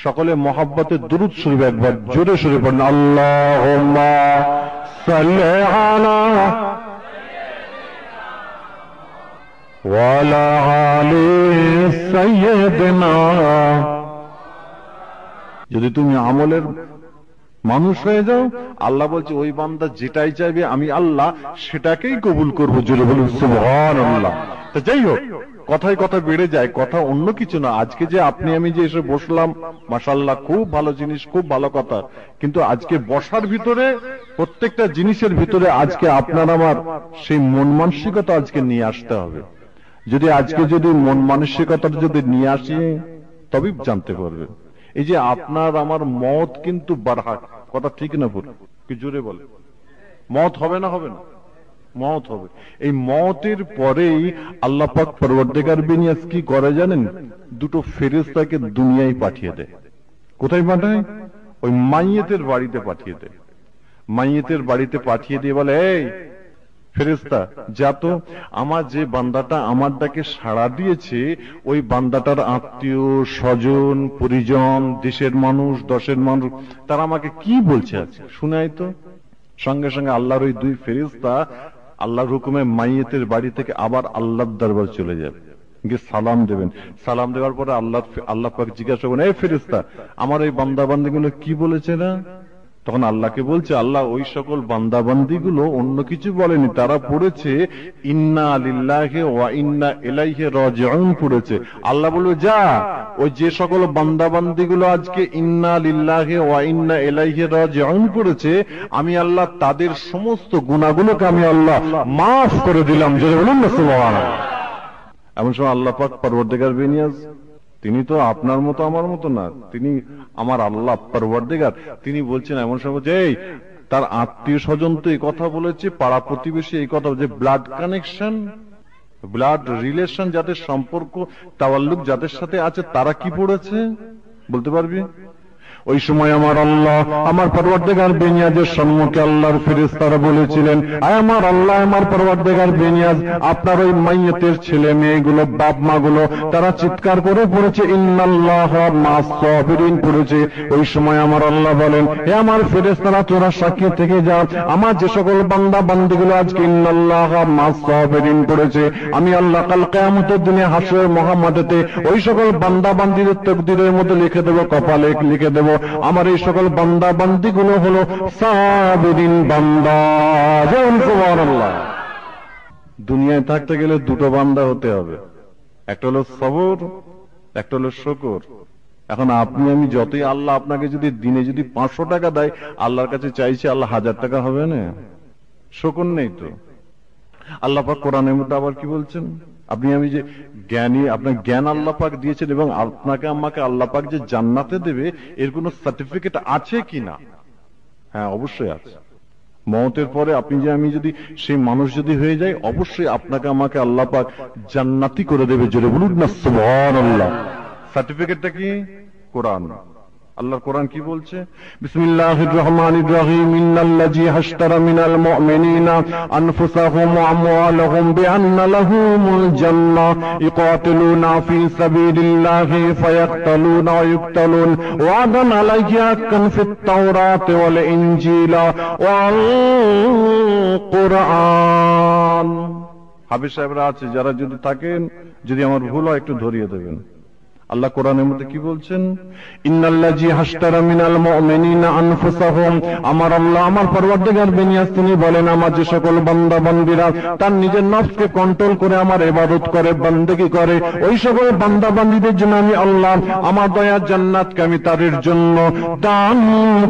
সকলে মহব্বতের দুরূদ শরীফ একবার জোরে শরীফ পড়েন, আল্লাহুম্মা সাল্লি আলা ওয়া আলা আলি সাইয়্যিদিনা। যদি তুমি আমলের মানুষ হয়ে যাও, আল্লাহ বলছে ওই বান্দা যেটাই চাইবে আমি আল্লাহ সেটাকেই কবুল করবো। জোরে বলুন সুবহানাল্লাহ। তো যাই হোক, কথায় কথা বেড়ে যায়, কথা অন্য কিছু না। আজকে যে আপনি আমি যে এসে বসলাম, মাশাআল্লাহ, খুব ভালো জিনিস, খুব ভালো কথা। কিন্তু আজকে বসার ভিতরে, প্রত্যেকটা জিনিসের ভিতরে আজকে আপনার আমার সেই মন মানসিকতা আজকে নিয়ে আসতে হবে। যদি আজকে যদি মন মানসিকতা যদি নিয়ে আসি, তবেই জানতে পারবেন। এই যে আপনার আমার মত কিন্তু বারহাক, কথা ঠিক না ভুল? কি জোরে বলে, মত হবে না? হবে না, মত হবে। এই মতের পরেই আল্লাহ পাক পরওয়ারদিগার বিনিয়াজ কি করে জানেন? দুটো ফেরেশতাকে দুনিয়ায় পাঠিয়ে দেয়। কোথায় পাঠায়? ওই মাইয়েতের বাড়িতে পাঠিয়ে দেয়। মাইয়েতের বাড়িতে পাঠিয়ে দিয়ে বলে, এই ফেরেশতা, যা তো আমার যে বান্দাটা আমার ডাকে সাড়া দিয়েছে, ওই বান্দাটার আত্মীয় স্বজন পরিজন, দেশের মানুষ, দশের মানুষ, তারা আমাকে কি বলছে আজকে শুনাই তো। সঙ্গে সঙ্গে আল্লাহর ওই দুই ফেরেশতা আল্লাহর হুকুমে মাইয়েতের বাড়ি থেকে আবার আল্লাহর দরবার চলে যাবে, গিয়ে সালাম দেবেন। সালাম দেওয়ার পরে আল্লাহ পাক জিজ্ঞাসা করবেন, এই ফেরেশতা, আমার এই বান্দা বান্দিগুলো কি বলেছে না? তখন আল্লাহকে বলছে, আল্লাহ ওই সকল বান্দাবান্দিগুলো অন্য কিছু বলেনি, তারা পড়েছে ইন্না লিল্লাহি ওয়া ইন্না ইলাইহি রাজিউন পড়েছে। আল্লাহ বলল, যা ওই যে সকল বান্দাবান্দিগুলো আজকে ইন্না লিল্লাহি ওয়া ইন্না ইলাইহি রাজিউন পড়েছে, আমি আল্লাহ তাদের সমস্ত গুনাহগুলোকে আমি আল্লাহ মাফ করে দিলাম। জোরে বলুন না সুবহানাল্লাহ। এমন সময় আল্লাহ পাক পরওয়ারদিগার বিনিয়াজ, তিনি তো আপনার মতো আমার মতো না, তিনি আমার আল্লাহ পরওয়ারদিগার, তিনি বলছেন এমন সময় যে এই তার আত্মীয় স্বজন তো এই কথা বলেছে, পাড়া প্রতিবেশী এই কথা, যে ব্লাড কানেকশন, ব্লাড রিলেশন, যাদের সম্পর্ক তাওয়াল্লুক যাদের সাথে আছে, তারা কি পড়েছে বলতে পারবি? ওই সময় আমার আল্লাহ, আমার পরওয়ারদিগার বিনিয়াজের সম্মুখে আল্লাহর ফেরেশতারা বলেছিলেন, আয় আমার আল্লাহ, আমার পরওয়ারদিগার বিনিয়াজ, আপনার ওই মাইয়াতের ছেলে মেয়েগুলো, বাপ মা গুলো, তারা চিৎকার করে পড়েছে ইন্নাল্লাহা মাস সাবিরিন পড়েছে। ওই সময় আমার আল্লাহ বলেন, হে আমার ফেরেশতারা, তোরা সাক্ষী থেকে যা, আমার যে সকল বান্দা বান্দিগুলো আজকে ইন্নাল্লাহা মাস সাবিরিন পড়েছে, আমি আল্লাহ কাল কিয়ামতের দিনে হাসরের মহামাঠেতে ওই সকল বান্দা বান্দিদের তাকদীরের মধ্যে লিখে দেব, কপালে লিখে দেব, আমার এই সকল বান্দা বান্দি গুলো হলো সাবিরিন বান্দা। সুবহানাল্লাহ। দুনিয়ায় থাকতে গেলে দুটো বান্দা হতে হবে, একটা হলো সবর, একটা হলো শুকর। এখন আপনি আমি যতই আল্লাহ আপনাকে যদি দিনে যদি 500 টাকা দেয়, আল্লাহর কাছে চাইছে আল্লাহ 1000 টাকা হবে না? শুকর নেই তো। আল্লাহ পাক কোরআনের মধ্যে আবার কি বলছেন? আপনি আমি যে জ্ঞানী, আপনার জ্ঞান আল্লাহ পাক দিয়েছেন, এবং আপনাকে আমাকে আল্লাহ পাক যে জান্নাতে দেবে, এর কোন সার্টিফিকেট আছে কিনা? হ্যাঁ, অবশ্যই আছে। মওতের পরে আপনি যে আমি যদি সেই মানুষ যদি হয়ে যাই, অবশ্যই আপনাকে আমাকে আল্লাহ পাক জান্নাতি করে দেবে। জোরে বলুন না সুবহানাল্লাহ। সার্টিফিকেটটা কি? কোরআন। আল্লাহর কোরআন কি বলছে? বিসমিল্লাহির রহমানির রহিম, ইন্নাল্লাযী হাশতারা মিনাল মুমিনিনা আনফুসাহুম ওয়া আমওয়ালাহুম বিআন্না লাহুমুল জান্নাহ ইকাতিলুনা ফী সাবিলিল্লাহি ফায়াকতুলুনা ওয়া ইউকতালুন ওয়াদান আলাইহি হাক্কান ফিত তাওরাতি ওয়াল ইনজিলা ওয়াল কুরআন। হাফেজ সাহেবরা আছে, যারা যদি থাকেন, যদি আমার ভুল হয় একটু ধরিয়ে দেবেন। আল্লাহ কোরআনের মধ্যে কি বলছেন? ইন্নাল্লাযী হাশতারা মিনাল মুমিনিনা আনফুসাহুম, আমার আল্লাহ, আমার পরওয়ারদিগার বিনিয়াজ, তিনি বলেন, আমার যে সকল বান্দা বান্দীরা তার নিজের নফসকে কন্ট্রোল করে আমার ইবাদত করে, বান্দেগী করে, ওই সকল বান্দা বান্দীদের জন্য আমি আল্লাহ আমার দয়ার জান্নাতকে আমি তাদের জন্য দান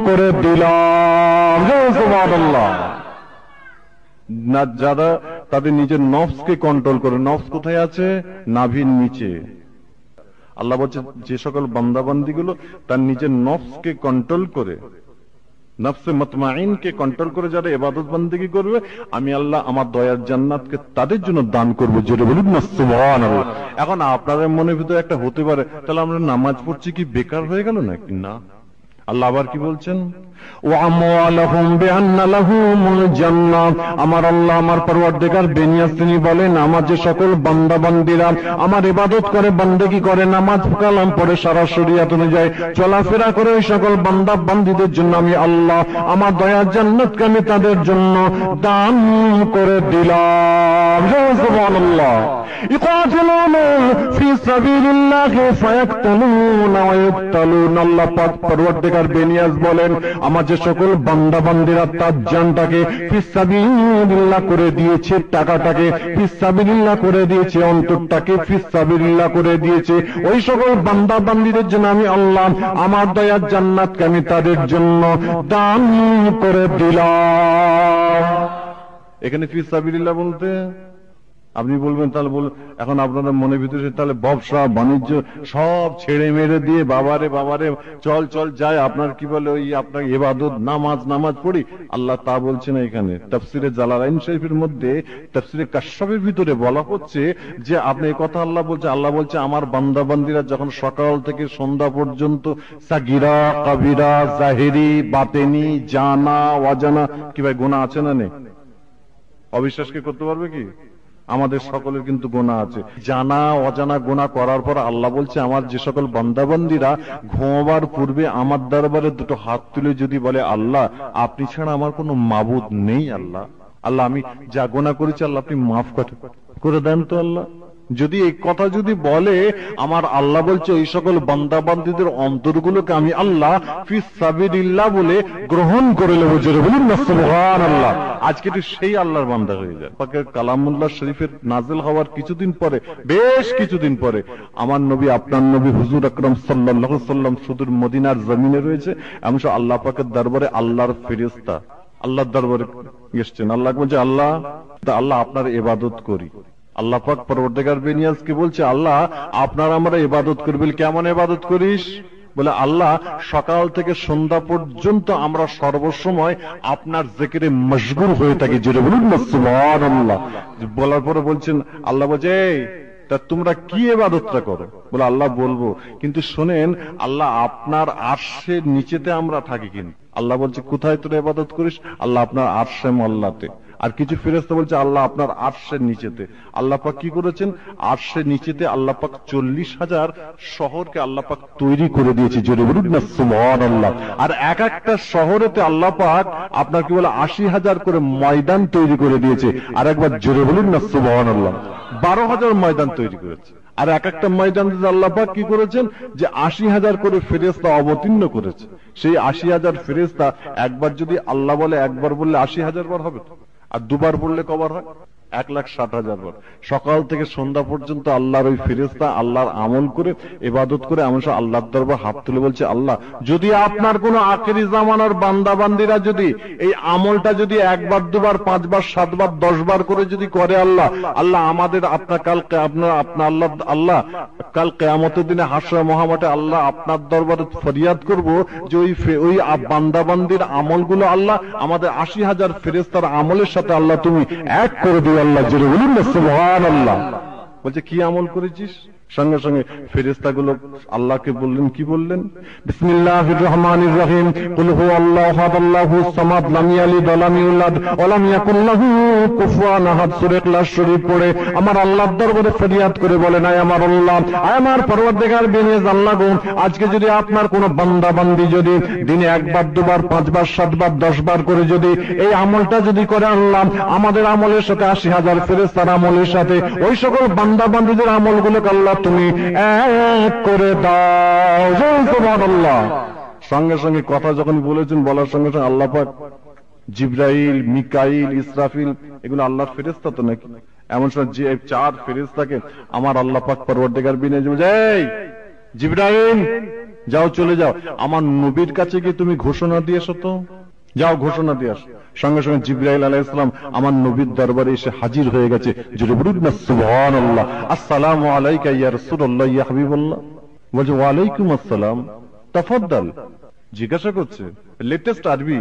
করে দিলাম। সুবহানাল্লাহ। না, যারা তাদের নিজের নফসকে কন্ট্রোল করে, নফস কোথায় আছে? নাভির নিচে। আল্লাহ বলছে যে সকল বান্দাবান্দিগুলো তার নিজের নফসকে কন্ট্রোল করে, নফসে মুতমাইনকে কন্ট্রোল করে যারা ইবাদত বান্দেগী করবে, আমি আল্লাহ আমার দয়ার জান্নাতকে তাদের জন্য দান করব। যেটা বলুন না সুবহানাল্লাহ। এখন আপনাদের মনের ভিতরে একটা হতে পারে, তাহলে আমরা নামাজ পড়ছি কি বেকার হয়ে গেল নাকি? না, আল্লাহ আবার কি বলছেন, ওয়ামওয়ালাহুম বিআন্না লাহুমুল জান্নাহ। আমার আল্লাহ আমার পরওয়ারদিগার বেনিয়াজ তিনি বলেন, আমার যে সকল বান্দা বান্দীরা আমার ইবাদত করে, বান্দেগি করে, নামাজ কালাম পড়ে, সারা শরীয়ত অনুযায়ী চলাফেরা করে, ওই সকল বান্দা বান্দীদের জন্য আমি আল্লাহ আমার দয়ার জান্নাতকে আমি তাদের জন্য দান করে দিলাম। সুবহানাল্লাহ। ইকাতিলুনা ফি সাবিলিল্লাহি ফায়াকতুলুনা ওয়া ইউকতালুনা। আল্লাহ পাক পরওয়ারদিগার বেনিয়াজ বলেন, আমার যে সকল বান্দা বান্দীরা তার জানটাকে ফিসাবিলিল্লাহ করে দিয়েছে, টাকাটাকে ফিসাবিলিল্লাহ করে দিয়েছে, অন্তরটাকে ফিসাবিলিল্লাহ করে দিয়েছে, ওই সকল বান্দা বান্দীদের জন্য আমি আল্লাহ আমার দয়ার জান্নাতকে আমি তাদের জন্য দান করে দিলাম। এখানে ফিসাবিলিল্লাহ বলতে আপনি বলবেন, তাহলে এখন আপনাদের মনের ভিতরে তাহলে ব্যবসা বাণিজ্য সব ছেড়ে মেরে দিয়ে বাবারে বাবারে চল চল যায়, আপনার কি বলে ওই আপনার ইবাদত নামাজ পড়ি। আল্লাহ তা বলছে না। এখানে তাফসিরে জালালাইন শরীফের মধ্যে তাফসিরে কাশফের ভিতরে বলা হচ্ছে যে আপনি এই কথা আল্লাহ বলছে আমার বান্দা বান্দীরা যখন সকাল থেকে সন্ধ্যা পর্যন্ত সাগিরা কাবিরা জাহেরি বাতেনি জানা অজানা, কি ভাই গুনাহ আছে না নেই? অবিশ্বাস কি করতে পারবে কি? আমাদের সকলের কিন্তু গুনাহ আছে, জানা অজানা গুনাহ করার পর আল্লাহ বলছে আমার যে সকল বান্দাবান্দীরা ঘুমাবার পূর্বে আমার দরবারে দুটো হাত তুলে যদি বলে আল্লাহ আপনি ছাড়া আমার কোনো মাবুদ নেই, আল্লাহ আমি যা গুনাহ করেছি আল্লাহ আপনি মাফ করে দেন তো আল্লাহ, যদি এই কথা যদি বলে আমার আল্লাহ বলছে ওই সকল বান্দা বান্দীদের অন্তরগুলোকে আমি আল্লাহ ফিসাবিলিল্লাহ বলে গ্রহণ করে নেব। জোরে বলুন না সুবহানাল্লাহ। আজকে একটু সেই আল্লাহর বান্দা হয়ে যায়। পাকের কালামুল্লাহ শরীফের নাজিল হওয়ার কিছুদিন পরে, বেশ কিছুদিন পরে আমার নবী আপনার নবী হুজুর আকরাম সাল্লাল্লাহু আলাইহি সাল্লাম সুদূর মদিনার জমিনে রয়েছে, এমন আল্লাহ পাকের দরবারে আল্লাহর ফেরেশতা আল্লাহর দরবারে এসেছেন। আল্লাহ বলছে আল্লাহ আপনার ইবাদত করি। আল্লাহ পাক পরওয়ারদিগার বেনিয়াজকে বলছে আল্লাহ আপনার আমরা ইবাদত করবি। কেমন ইবাদত করিস? বলে আল্লাহ সকাল থেকে সন্ধ্যা পর্যন্ত আমরা সর্বসময় আপনার জিকিরে মশগুল হয়ে থাকি। জোরে বলুন না সুবহানাল্লাহ। বলার পরে বলছেন আল্লাহ বলছে তা তোমরা কি ইবাদতটা করো? বলে আল্লাহ বলবো, কিন্তু শোনেন আল্লাহ আপনার আরশের নিচেতে আমরা থাকি। কিন্তু আল্লাহ বলছে কোথায় তোরা ইবাদত করিস? আল্লাহ আপনার আরশে মোল্লাতে। আর কিছু ফেরেশতা বলছে আল্লাহ আপনার আরশের নিচেতে। আল্লাহ পাক কি করেছেন? আরশের নিচেতে আল্লাহ পাক 40,000 শহরকে আল্লাহ পাক তৈরি করে দিয়েছে। জোরে বলুন না সুবহানাল্লাহ। আর এক একটা শহরেতে আল্লাহ পাক আপনার কি বলে 80,000 করে ময়দান তৈরি করে দিয়েছে। আর একবার জোরে বলুন না সুবহানাল্লাহ। 12,000 ময়দান তৈরি করেছে। আর এক একটা ময়দান আল্লাহ পাক কি করেছেন যে 80,000 করে ফেরেশতা অবতীর্ণ করেছে। সেই 80,000 ফেরেশতা একবার যদি আল্লাহ বলে, একবার বললে 80,000 বার হবে, আর দুবার বললে কবার হয়? 1,60,000 বার। সকাল থেকে সন্ধ্যা পর্যন্ত আল্লাহর ওই ফেরেশতা আল্লাহর আমল করে ইবাদত করে এমন আল্লাহর দরবারে হাত তুলে বলছে আল্লাহ যদি আপনার কোন আখেরি জামানার বান্দা বান্দীরা যদি এই আমলটা যদি একবার দুবার 5 বার 7 বার 10 বার করে যদি করে আল্লাহ আমাদের আপনার কালকে আপনার আল্লাহ কাল কিয়ামতের দিনে হাসর মহামাঠে আল্লাহ আপনার দরবারে ফরিয়াদ করব যে ওই বান্দা বান্দীর আমলগুলো আল্লাহ আমাদের 80,000 ফেরেশতার আমলের সাথে আল্লাহ তুমি এক করে দিও। আল্লাহ জোরে বলুন না সুবহানাল্লাহ। বলছে কি আমল করেছিস? সঙ্গে সঙ্গে ফেরেশতাগুলো আল্লাহকে বললেন, কি বললেন? বিসমিল্লাহির রহমানির রহিম কুল হুয়াল্লাহু আহাদ আল্লাহুস সামাদ লাম ইয়ালিদ ওয়া লাম ইউলাদ ওয়া লাম ইয়াকুল লাহু কুফুয়ান আহাদ। সূরা ইখলাস শরীফ পড়ে আমার আল্লাহর দরবারে ফরিয়াদ করে বলেন আয় আমার আল্লাহ, আয় আমার পরওয়ারদিগার বেনিয়াজ আল্লাহ গো, আজকে যদি আপনার কোন বান্দা বান্দি যদি দিনে একবার দুবার 5 বার 7 বার 10 বার করে যদি এই আমলটা যদি করে আল্লাহ আমাদের আমলের সাথে 80,000 ফেরেশতার আমলের সাথে ওই সকল বান্দা বান্দীদের আমলগুলোকে আল্লাহ তুমি এক করে দাও। সুবহানাল্লাহ। সঙ্গে সঙ্গে কথা যখন বলেছেন বলার সঙ্গে সঙ্গে আল্লাহ পাক জিবরাইল, মিকাইল, ইসরাফিল এগুলো আল্লাহর ফেরেশতা তো নাকি? এমন সময় যে 4 ফেরেশতাকে আমার আল্লাহ পাক পরওয়ারদিগার বিনে এই জিবরাইল যাও চলে যাও আমার নবীর কাছে গিয়ে তুমি ঘোষণা দিয়ে এসো তো, যাও ঘোষণা দিয়ে আসো। সঙ্গে সঙ্গে জিবরাইল আলাইহিস সালাম আমার নবীর দরবারে এসে হাজির হয়ে গেছে। জোরে বলুন না সুবহানাল্লাহ। আসসালামু আলাইকা ইয়া রাসূলুল্লাহ ইয়া হাবিবাল্লাহ। বলছে ওয়া আলাইকুম আসসালাম, তাফাদ্দাল। জিজ্ঞাসা করছে লেটেস্ট আরবি,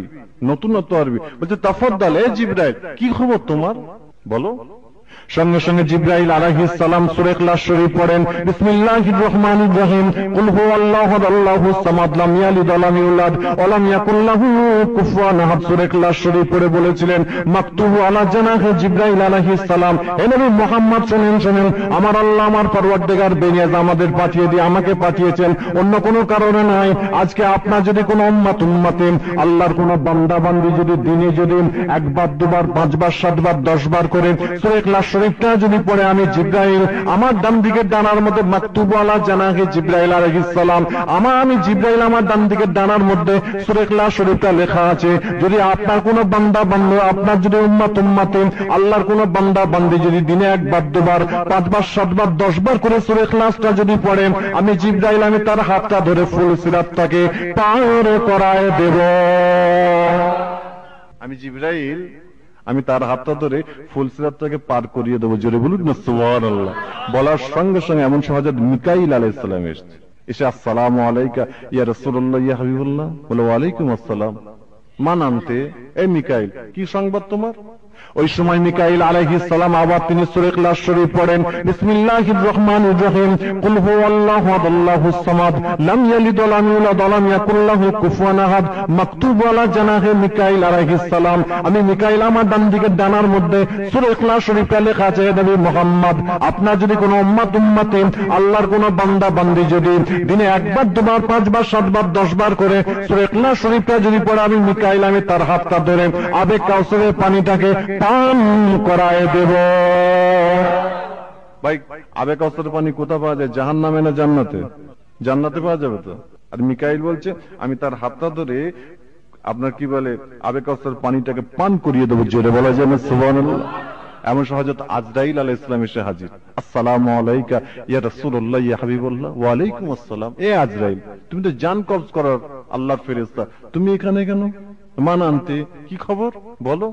নতুনত্ব আরবি। বলছে তাফাদ্দাল, এ জিবরাইল কি খবর তোমার বলো। সঙ্গে সঙ্গে জিবরাইল আলাইহিস সালাম সূরা ইখলাস শরীফ পড়েন, বিসমিল্লাহির রহমানির রহিম, কুল হুয়াল্লাহু আল্লাহুস সামাদ লাম ইয়ালিদ ওয়া লাম ইউলাদ ওয়া লাম ইয়াকুল লাহু কুফুয়ান আহাদ। সূরা ইখলাস শরীফ পড়ে বলেছিলেন, মাকতুবু আলা জানাহি জিবরাইল আলাইহিস সালাম, হে নবী মুহাম্মদ শুনেন, আমার আল্লাহ আমার পরওয়ারদিগার বেনিয়াজ আমাদের পাঠিয়ে দিয়ে আমাকে পাঠিয়েছেন, অন্য কোনো কারণে নয়। আজকে আপনার যদি কোনো উম্মতে আল্লাহর কোনো বান্দা বান্দি যদি দিনে যদি একবার দুবার পাঁচবার সাতবার 10 বার করে সূরা ইখলাস শরীফটা যদি পড়ে, আমি জিবরাইল আমার ডান দিকের ডানার মধ্যে মাকতুবু আলা জানাহি জিবরাইল আলাইহিস সালাম, আমি জিবরাইল আমার ডান দিকের ডানার মধ্যে সূরা ইখলাস শরীফটা লেখা আছে। যদি আপনার কোনো বান্দা বান্দা, আপনার যদি উম্মতে আল্লাহর কোনো বান্দা বান্দি যদি দিনে একবার দুবার পাঁচবার সাতবার 10 বার করে সূরা ইখলাসটা যদি পড়েন, আমি জিবরাইল আমি তার হাতটা ধরে ফুল সিরাতটাকে পার করায় দেব। আমি জিবরাইল আমি তার হাতটা ধরে ফুল সিরাতটাকে পার করিয়ে দেবো। জোরে বলুন না সুবহানাল্লাহ। বলার সঙ্গে সঙ্গে এমন সময় হযরত মিকাইল আলাইহিস সালাম এসে আসসালামু আলাইকা ইয়া রাসূলুল্লাহ ইয়া হাবিবুল্লাহ, বলে ওয়ালাইকুম আসসালাম। মান আনতে, এই মিকাইল কি সংবাদ তোমার? ওই সময় মিকাইল আলাইহিস সালাম আবার তিনি সূরা ইখলাস শরীফ পড়েন, বিসমিল্লাহির রহমানির রহিম, কুল হুয়াল্লাহু আল্লাহুস সামাদ লাম ইয়ালিদ ওয়া লাম ইউলাদ ওয়া লাম ইয়াকুল লাহু কুফুয়ান আহাদ। মাকতুব আলা জানাহি মিকাইল আলাইহিস সালাম, আমি মিকাইল আমার ডান দিকের ডানার মধ্যে সূরা ইখলাস শরীফে লেখা আছে, নবী মুহাম্মদ আপনার যদি কোনো উম্মতে আল্লাহর কোনো বান্দা বান্দি যদি দিনে একবার দুবার পাঁচবার সাতবার 10 বার করে সূরা ইখলাস শরীফটা যদি পড়ে, আমি মিকাইল আমি তার হাতটা ধরে আবে কাউসারের পানিটাকে পান করায় দেব। ভাই আবে কাউসারের পানি কোথা পাওয়া যায়? জাহান্নামে না জান্নাতে? জান্নাতে পাওয়া যাবে তো। আর মিকাইল বলছে আমি তার হাতটা ধরে আপনার কি বলে আবে কাউসারের পানিটাকে পান করিয়ে দেবো। জোরে বলা যায় না সুবহানাল্লাহ। এমন হযরত আজরাইল আলাইহিস সালাম এসে হাজির, আসসালামু আলাইকা ইয়া রাসূলুল্লাহ ইয়া হাবিবুল্লাহ। ওয়া আলাইকুম আসসালাম। এ আজরাইল, তুমি তো জান কবজ করার আল্লাহর ফেরেশতা, তুমি এখানে কেন? মান আনতে, কি খবর বলো?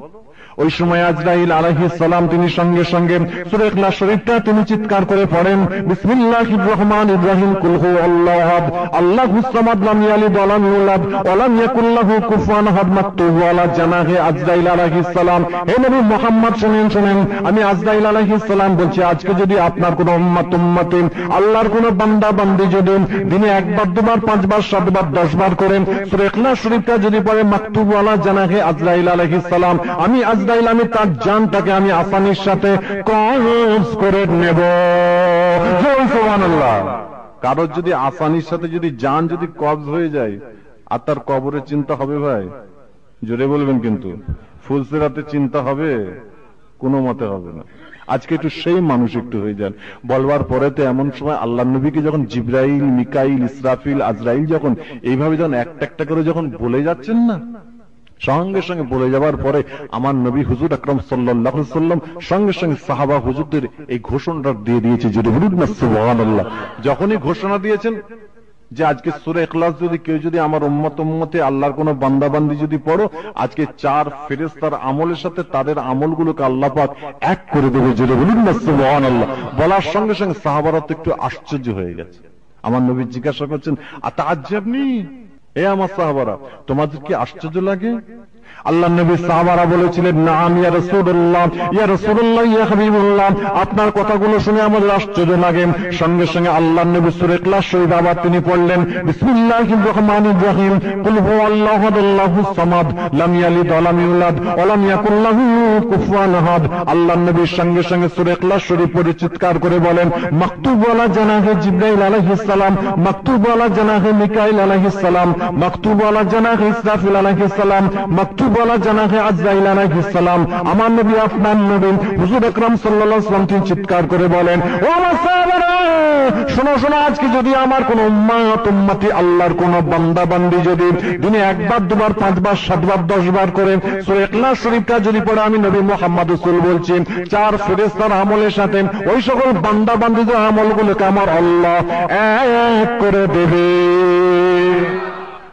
ওই সময় আজরাইল আলাইহিস সালাম তিনি সঙ্গে সঙ্গে সূরা ইখলাস শরীফটা তিনি চিৎকার করে পড়েন, বিসমিল্লাহির রহমানির রহিম, কুল হুয়াল্লাহু আহাদ আল্লাহুস সামাদ লাম ইয়ালিদ ওয়া লাম ইউলাদ ওয়া লাম ইয়াকুল লাহু কুফুয়ান আহাদ। মাকতুবু আলা জানাহি আজরাইল আলাইহিস সালাম, হে নবী মুহাম্মদ শুনেন, আমি আজরাইল আলাইহিস সালাম বলছি, আজকে যদি আপনার কোনো উম্মতে আল্লাহর কোনো বান্দা বান্দি যদি দিনে একবার দুবার পাঁচবার সাতবার 10 বার করেন সূরা ইখলাস শরীফটা যদি পড়ে, মাকতুবু আলা জানাহি আজরাইল আলাইহিস সালাম, আমি আজরাইল আমি তার জানটাকে আমি আসানির সাথে কবজ করে নেব। সুবহানাল্লাহ। কারোর যদি আসানির সাথে যদি জান যদি কবজ হয়ে যায়, আর তার কবরের চিন্তা হবে ভাই? জোরে বলবেন কিন্তু। ফুলসিরাতে চিন্তা হবে? কোনো মতে হবে না। আজকে একটু সেই মানুষ একটু হয়ে যান। বলবার পরে তো এমন সময় আল্লাহ নবীকে যখন জিবরাইল মিকাইল ইসরাফিল আজরাইল যখন এইভাবে যখন একটা একটা করে যখন বলে যাচ্ছেন না, সঙ্গে সঙ্গে বলে যাবার পরে আমার নবী হুজুর আকরাম সাল্লাল্লাহু আলাইহি ওয়াসাল্লাম সঙ্গে সঙ্গে সাহাবা হুজুরদের এই ঘোষণাটা দিয়ে দিয়েছে। যদি বলুন না সুবহানাল্লাহ। যখনই ঘোষণা দিয়েছেন যে আজকে সূরা ইখলাস যদি কেউ যদি আমার উম্মতে আল্লাহর কোন বান্দা বান্দি যদি পড়ো, আজকে 4 ফেরেশতার আমলের সাথে তাদের আমলগুলোকে আল্লাহ পাক এক করে দেবে। যদি বলুন না সুবহানাল্লাহ। বলার সঙ্গে সঙ্গে সাহাবারা তো একটু আশ্চর্য হয়ে গেছে। আমার নবী জিজ্ঞাসা করছেন, আতাআজ্জাবনি, এ আমার সাহাবারা তোমাদের কি আশ্চর্য লাগে? আল্লাহ নবী সাহাবারা বলেছিলেন, নাম ইয়া রাসূলুল্লাহ, ইয়া রাসূলুল্লাহ, ইয়া হাবিবুল্লাহ, আপনার কথাগুলো শুনে আমাদের আশ্চর্য লাগে। সঙ্গে সঙ্গে আল্লাহ নবী সূরা ইখলাস শরীফ আবার তিনি পড়লেন, বিসমিল্লাহির রহমানির রহিম, কুল হুয়াল্লাহু আল্লাহুস সামাদ লাম ইয়ালিদ ওয়া লাম ইউলাদ ওয়া লাম ইয়াকুল লাহু কুফুয়ান আহাদ। আল্লাহ নবীর সঙ্গে সঙ্গে সূরা ইখলাস শরীফ পড়ে চিৎকার করে বলেন, মাকতুবু আলা জানাহি জিবরাইল আলাইহিস সালাম, মাকতুবু আলা জানাহি মিকাইল আলাইহিস সালাম, মাকতুবু আলা জানাহি ইসরাফিল আলাইহিস সালাম, মাকতুবু আলা জানাহি আজরাইল আলাইহিস সালাম। আমার নবী আপনার নবী হুজুর আকরাম সাল্লাল্লাহু আলাইহি ওয়াসাল্লাম তিনি চিৎকার করে বলেন, ও আমার সাহাবারা শোনো শোনো, আজকে যদি আমার কোন উম্মতি আল্লাহর কোন বান্দা বান্দি যদি দিনে একবার দুবার পাঁচবার সাতবার 10 বার করে সূরা ইখলাস শরীফটা যদি পড়ে, আমি নবী মুহাম্মদ রাসূল বলছি 4 ফেরেশতার আমলের সাথে ওই সকল বান্দা বান্দিদের আমলগুলোকে আমার আল্লাহ এক করে দেবে।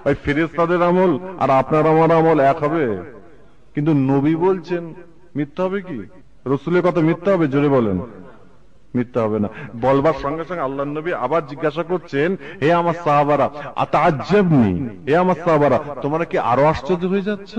ওই ফেরেশতাদের আমল আর আপনার আমার আমল এক হবে? কিন্তু নবী বলছেন মিথ্যা হবে কি? রাসূলের কথা মিথ্যা হবে? জোরে বলেন। মিথ্যা হবে না। বলবার সঙ্গে সঙ্গে আল্লাহ নবী আবার জিজ্ঞাসা করছেন, হে আমার সাহাবারা আতাআজ্জাবনি, হে আমার সাহাবারা তোমরা কি আরো আশ্চর্য হয়ে যাচ্ছ?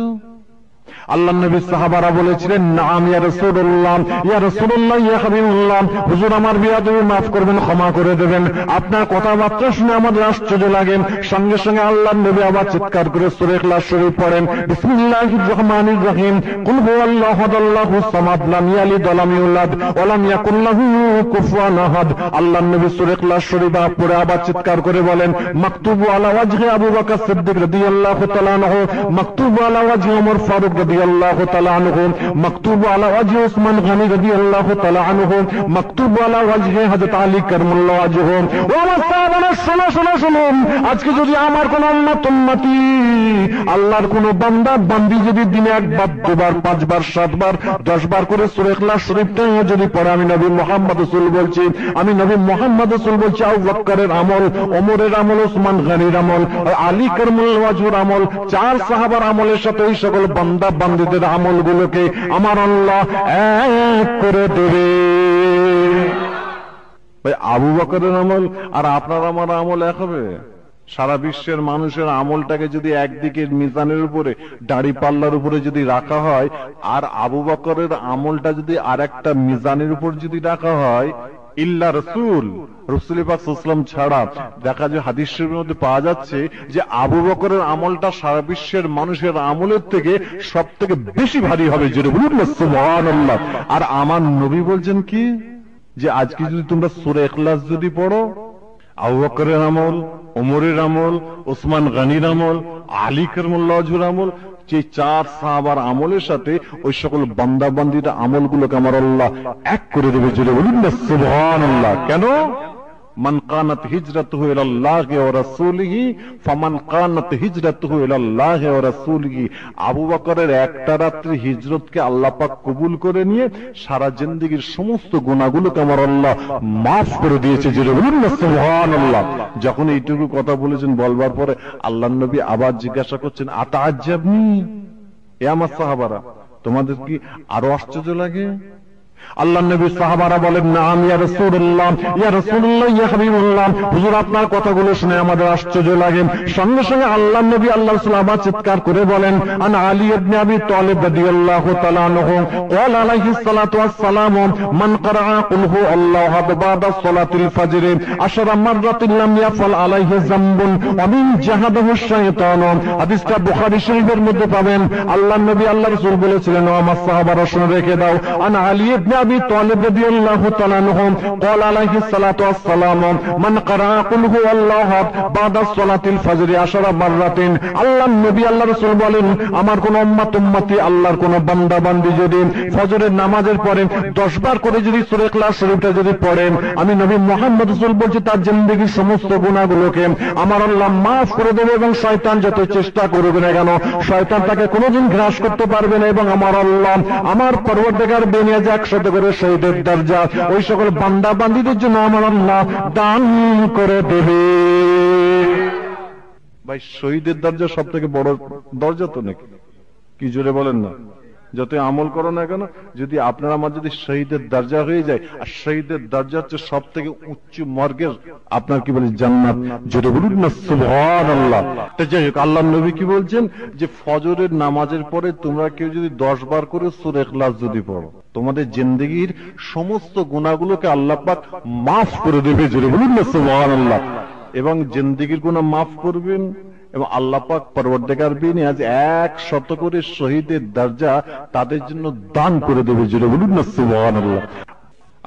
আল্লাহর নবী সাহাবারা বলেছিলেন, নাম ইয়া রাসূলুল্লাহ, ইয়া রাসূলুল্লাহ, ইয়া হাবিবুল্লাহ, হুজুর আমার বিয়াদবি মাফ করবেন, ক্ষমা করে দেবেন। আপনার কথাবার্তা শুনে আমাদের আশ্চর্য লাগে। সঙ্গে সঙ্গে আল্লাহর নবী আবার চিৎকার করে সূরা ইখলাস শরীফ পড়েন, বিসমিল্লাহির রহমানির রহিম, কুল হুয়াল্লাহু আহাদ আল্লাহুস সামাদ, লাম ইয়ালিদ ওয়া লাম ইউলাদ ওয়া লাম ইয়াকুল লাহু কুফুয়ান আহাদ। আল্লাহর নবী সূরা ইখলাস শরীফ পড়ে আবার চিৎকার করে বলেন, মাকতুবু আলা ওয়াজহি আবু বকর সিদ্দিক রাদিয়াল্লাহু তাআলা আনহু, মাকতুবু আলা ওয়াজহি ওমর ফারুক রাদিয়াল্লাহু তাআলা আনহু, মাকতুবু আলা ওয়াজহি উসমান গনি রাদিয়াল্লাহু তাআলা আনহু, মাকতুবু আলা ওয়াজহি হযরত আলী কাররামাল্লাহু ওয়াজহু। ও আমার সাহাবারা, শোনো শোনো শোনো, আজকে যদি আমার কোন উম্মতি, আল্লাহর কোন বান্দা বান্দি যদি দিনে একবার, দুবার, পাঁচবার, সাতবার, 10 বার করে সূরা ইখলাস শরীফটা যদি পড়ে, আমি নবী মুহাম্মদ রাসূল বলছি, আমি নবী মুহাম্মদ রাসূল বলছি, আবু বকরের আমল, ওমরের আমল, উসমান গনির আমল, আলী কাররামাল্লাহু ওয়াজহুর আমল, 4 সাহাবার আমলের সাথে এই সকল বান্দা বান্দীদের আমলগুলোকে আমার আল্লাহ এক করে দেবে। ভাই, আবু বকরের আমল আর আপনার আমার আমল এক হবে? সারা বিশ্বের মানুষের আমলটাকে যদি একদিকে মিজানের উপরে, দাড়ি পাল্লার উপরে যদি রাখা হয়, আর আবু বকরের আমলটা যদি আরেকটা মিজানের উপর যদি রাখা হয়, ইল্লা রাসূল, রাসূল পাক সাল্লাল্লাহু আলাইহি ওয়াসাল্লাম ছাড়া, দেখা যায় হাদিস শরীফের মধ্যে পাওয়া যাচ্ছে যে আবু বকরের আমলটা সারা বিশ্বের মানুষের আমলের থেকে সবথেকে বেশি ভারী হবে। জোরে বলুন না সুবহানাল্লাহ। আর আমার নবী বলছেন কি, যে আজকে যদি তোমরা সূরা ইখলাস যদি পড়ো, আবু বকরের আমল, ওমরের আমল, ওসমান গনির আমল, আলী কাররামাল্লাহু ওয়াজহুর আমল, যে 4 সাহাবার আমলের সাথে ওই সকল বান্দা বান্দীরা আমলগুলোকে আমার আল্লাহ এক করে দেবে। জোরে বলুন না সুবহানাল্লাহ। কেন? মান কানাত হিজরাতুহু ইলাল্লাহি ওয়া রাসূলিহি ফামান কানাত হিজরাতুহু ইলাল্লাহি ওয়া রাসূলিহি। আবু বকরের একটা রাত্রি হিজরতকে আল্লাহ পাক কবুল করে নিয়ে সারা জিন্দেগীর সমস্ত গুনাহগুলোকে আমার আল্লাহ maaf করে দিয়েছে। জোরে বলুন না সুবহানাল্লাহ। যখন এইটুকু কথা বলেছেন, বলবার পরে আল্লাহর নবী আবার জিজ্ঞাসা করছেন, আতাআজ্জাবনি, এ আমার সাহাবারা, তোমাদের কি আরো আশ্চর্য লাগে? আল্লাহর নবী সাহাবারা বলেন, নাম ইয়া রাসূলুল্লাহ, ইয়া রাসূলুল্লাহ, ইয়া হাবিবুল্লাহ, হুজুর আপনার কথাগুলো শুনে আমাদের আশ্চর্য লাগে। সঙ্গে সঙ্গে আল্লাহর নবী আল্লাহর রাসূল আবার চিৎকার করে বলেন, আন আলী ইবনে আবি তালিব রাদিয়াল্লাহু তাআলা আনহু ক্বাল আলাইহিস সালাতু ওয়াস সালাম, মান ক্বারা কুল হু আল্লাহু আহাদ বাদা সালাতিল ফজর 10 মাররাতিন লাম ইয়াফাল আলাইহি যামবুন ওয়া মিন জাহাদাহু শাইতান। হাদিসটা বুখারী শরীফের মধ্যে পাবেন। আল্লাহর নবী আল্লাহর রাসূল বলেছিলেন, ও আমার সাহাবারা শুনে রেখে দাও, আন আলী ইবনে আবি তালিব রাদিয়াল্লাহু তাআলা আনহু ক্বাল আলাইহিস সালাতু ওয়াস সালাম, মান ক্বারা কুল হু আল্লাহু আহাদ বাদা সালাতিল ফজর 10 মাররাতিন। আল্লাহর নবী আল্লাহর রাসূল বলেন, আমার কোন উম্মতি, আল্লাহর কোন বান্দা বান্দি যদি ফজরের নামাজের পরে 10 বার করে যদি সূরা ইখলাস শরীফটা যদি পড়েন, আমি নবী মুহাম্মদ রাসূল বলছি, তার জিন্দেগীর সমস্ত গুনাহগুলোকে আমার আল্লাহ maaf করে দেবে। এবং শয়তান যত চেষ্টা করবে না কেন, শয়তান তাকে কোনোদিন গ্রাস করতে পারবে না। এবং আমার আল্লাহ, আমার পরওয়ারদিগার বেনিয়াজ 100 করে শহীদের দরজা ওই সকল বান্দা বান্দীদের জন্য আমার আল্লাহ দান করে দেবে। ভাই, শহীদের দরজা সব থেকে বড় দরজা তো নাকি? কি জোরে বলেন না? যত আমল করো না কেন, যদি আপনার আমার যদি শহীদের দরজা হয়ে যায়, আর শহীদের দরজা হচ্ছে সব থেকে উচ্চ মার্গের আপনার কি বলে জান্নাত। জোরে বলুন না সুবহানাল্লাহ। তো যাই হোক, আল্লাহর নবী কি বলছেন, যে ফজরের নামাজের পরে তোমরা কেউ যদি 10 বার করে সূরা ইখলাস যদি পড়ো, তোমাদের জিন্দেগীর সমস্ত গুনাহগুলোকে আল্লাহ পাক maaf করে দেবে। জোরে বলুন না সুবহানাল্লাহ। এবং জিন্দেগীর গুনাহ maaf করবেন, এবং আল্লাহ পাক পরওয়ারদিগার বিনিয়াজ 100 করে শহীদের দরজা তাদের জন্য দান করে দেবে। জোরে বলুন না সুবহানাল্লাহ।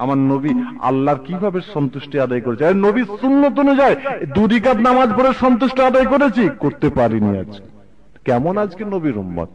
আমার নবী আল্লাহর কিভাবে সন্তুষ্টি আদায় করেছে, আর নবীর সুন্নত অনুযায়ী 2 রাকাত নামাজ পড়ে সন্তুষ্ট আদায় করেছি, করতে পারিনি। আজকে কেমন আজকে নবীর উম্মত,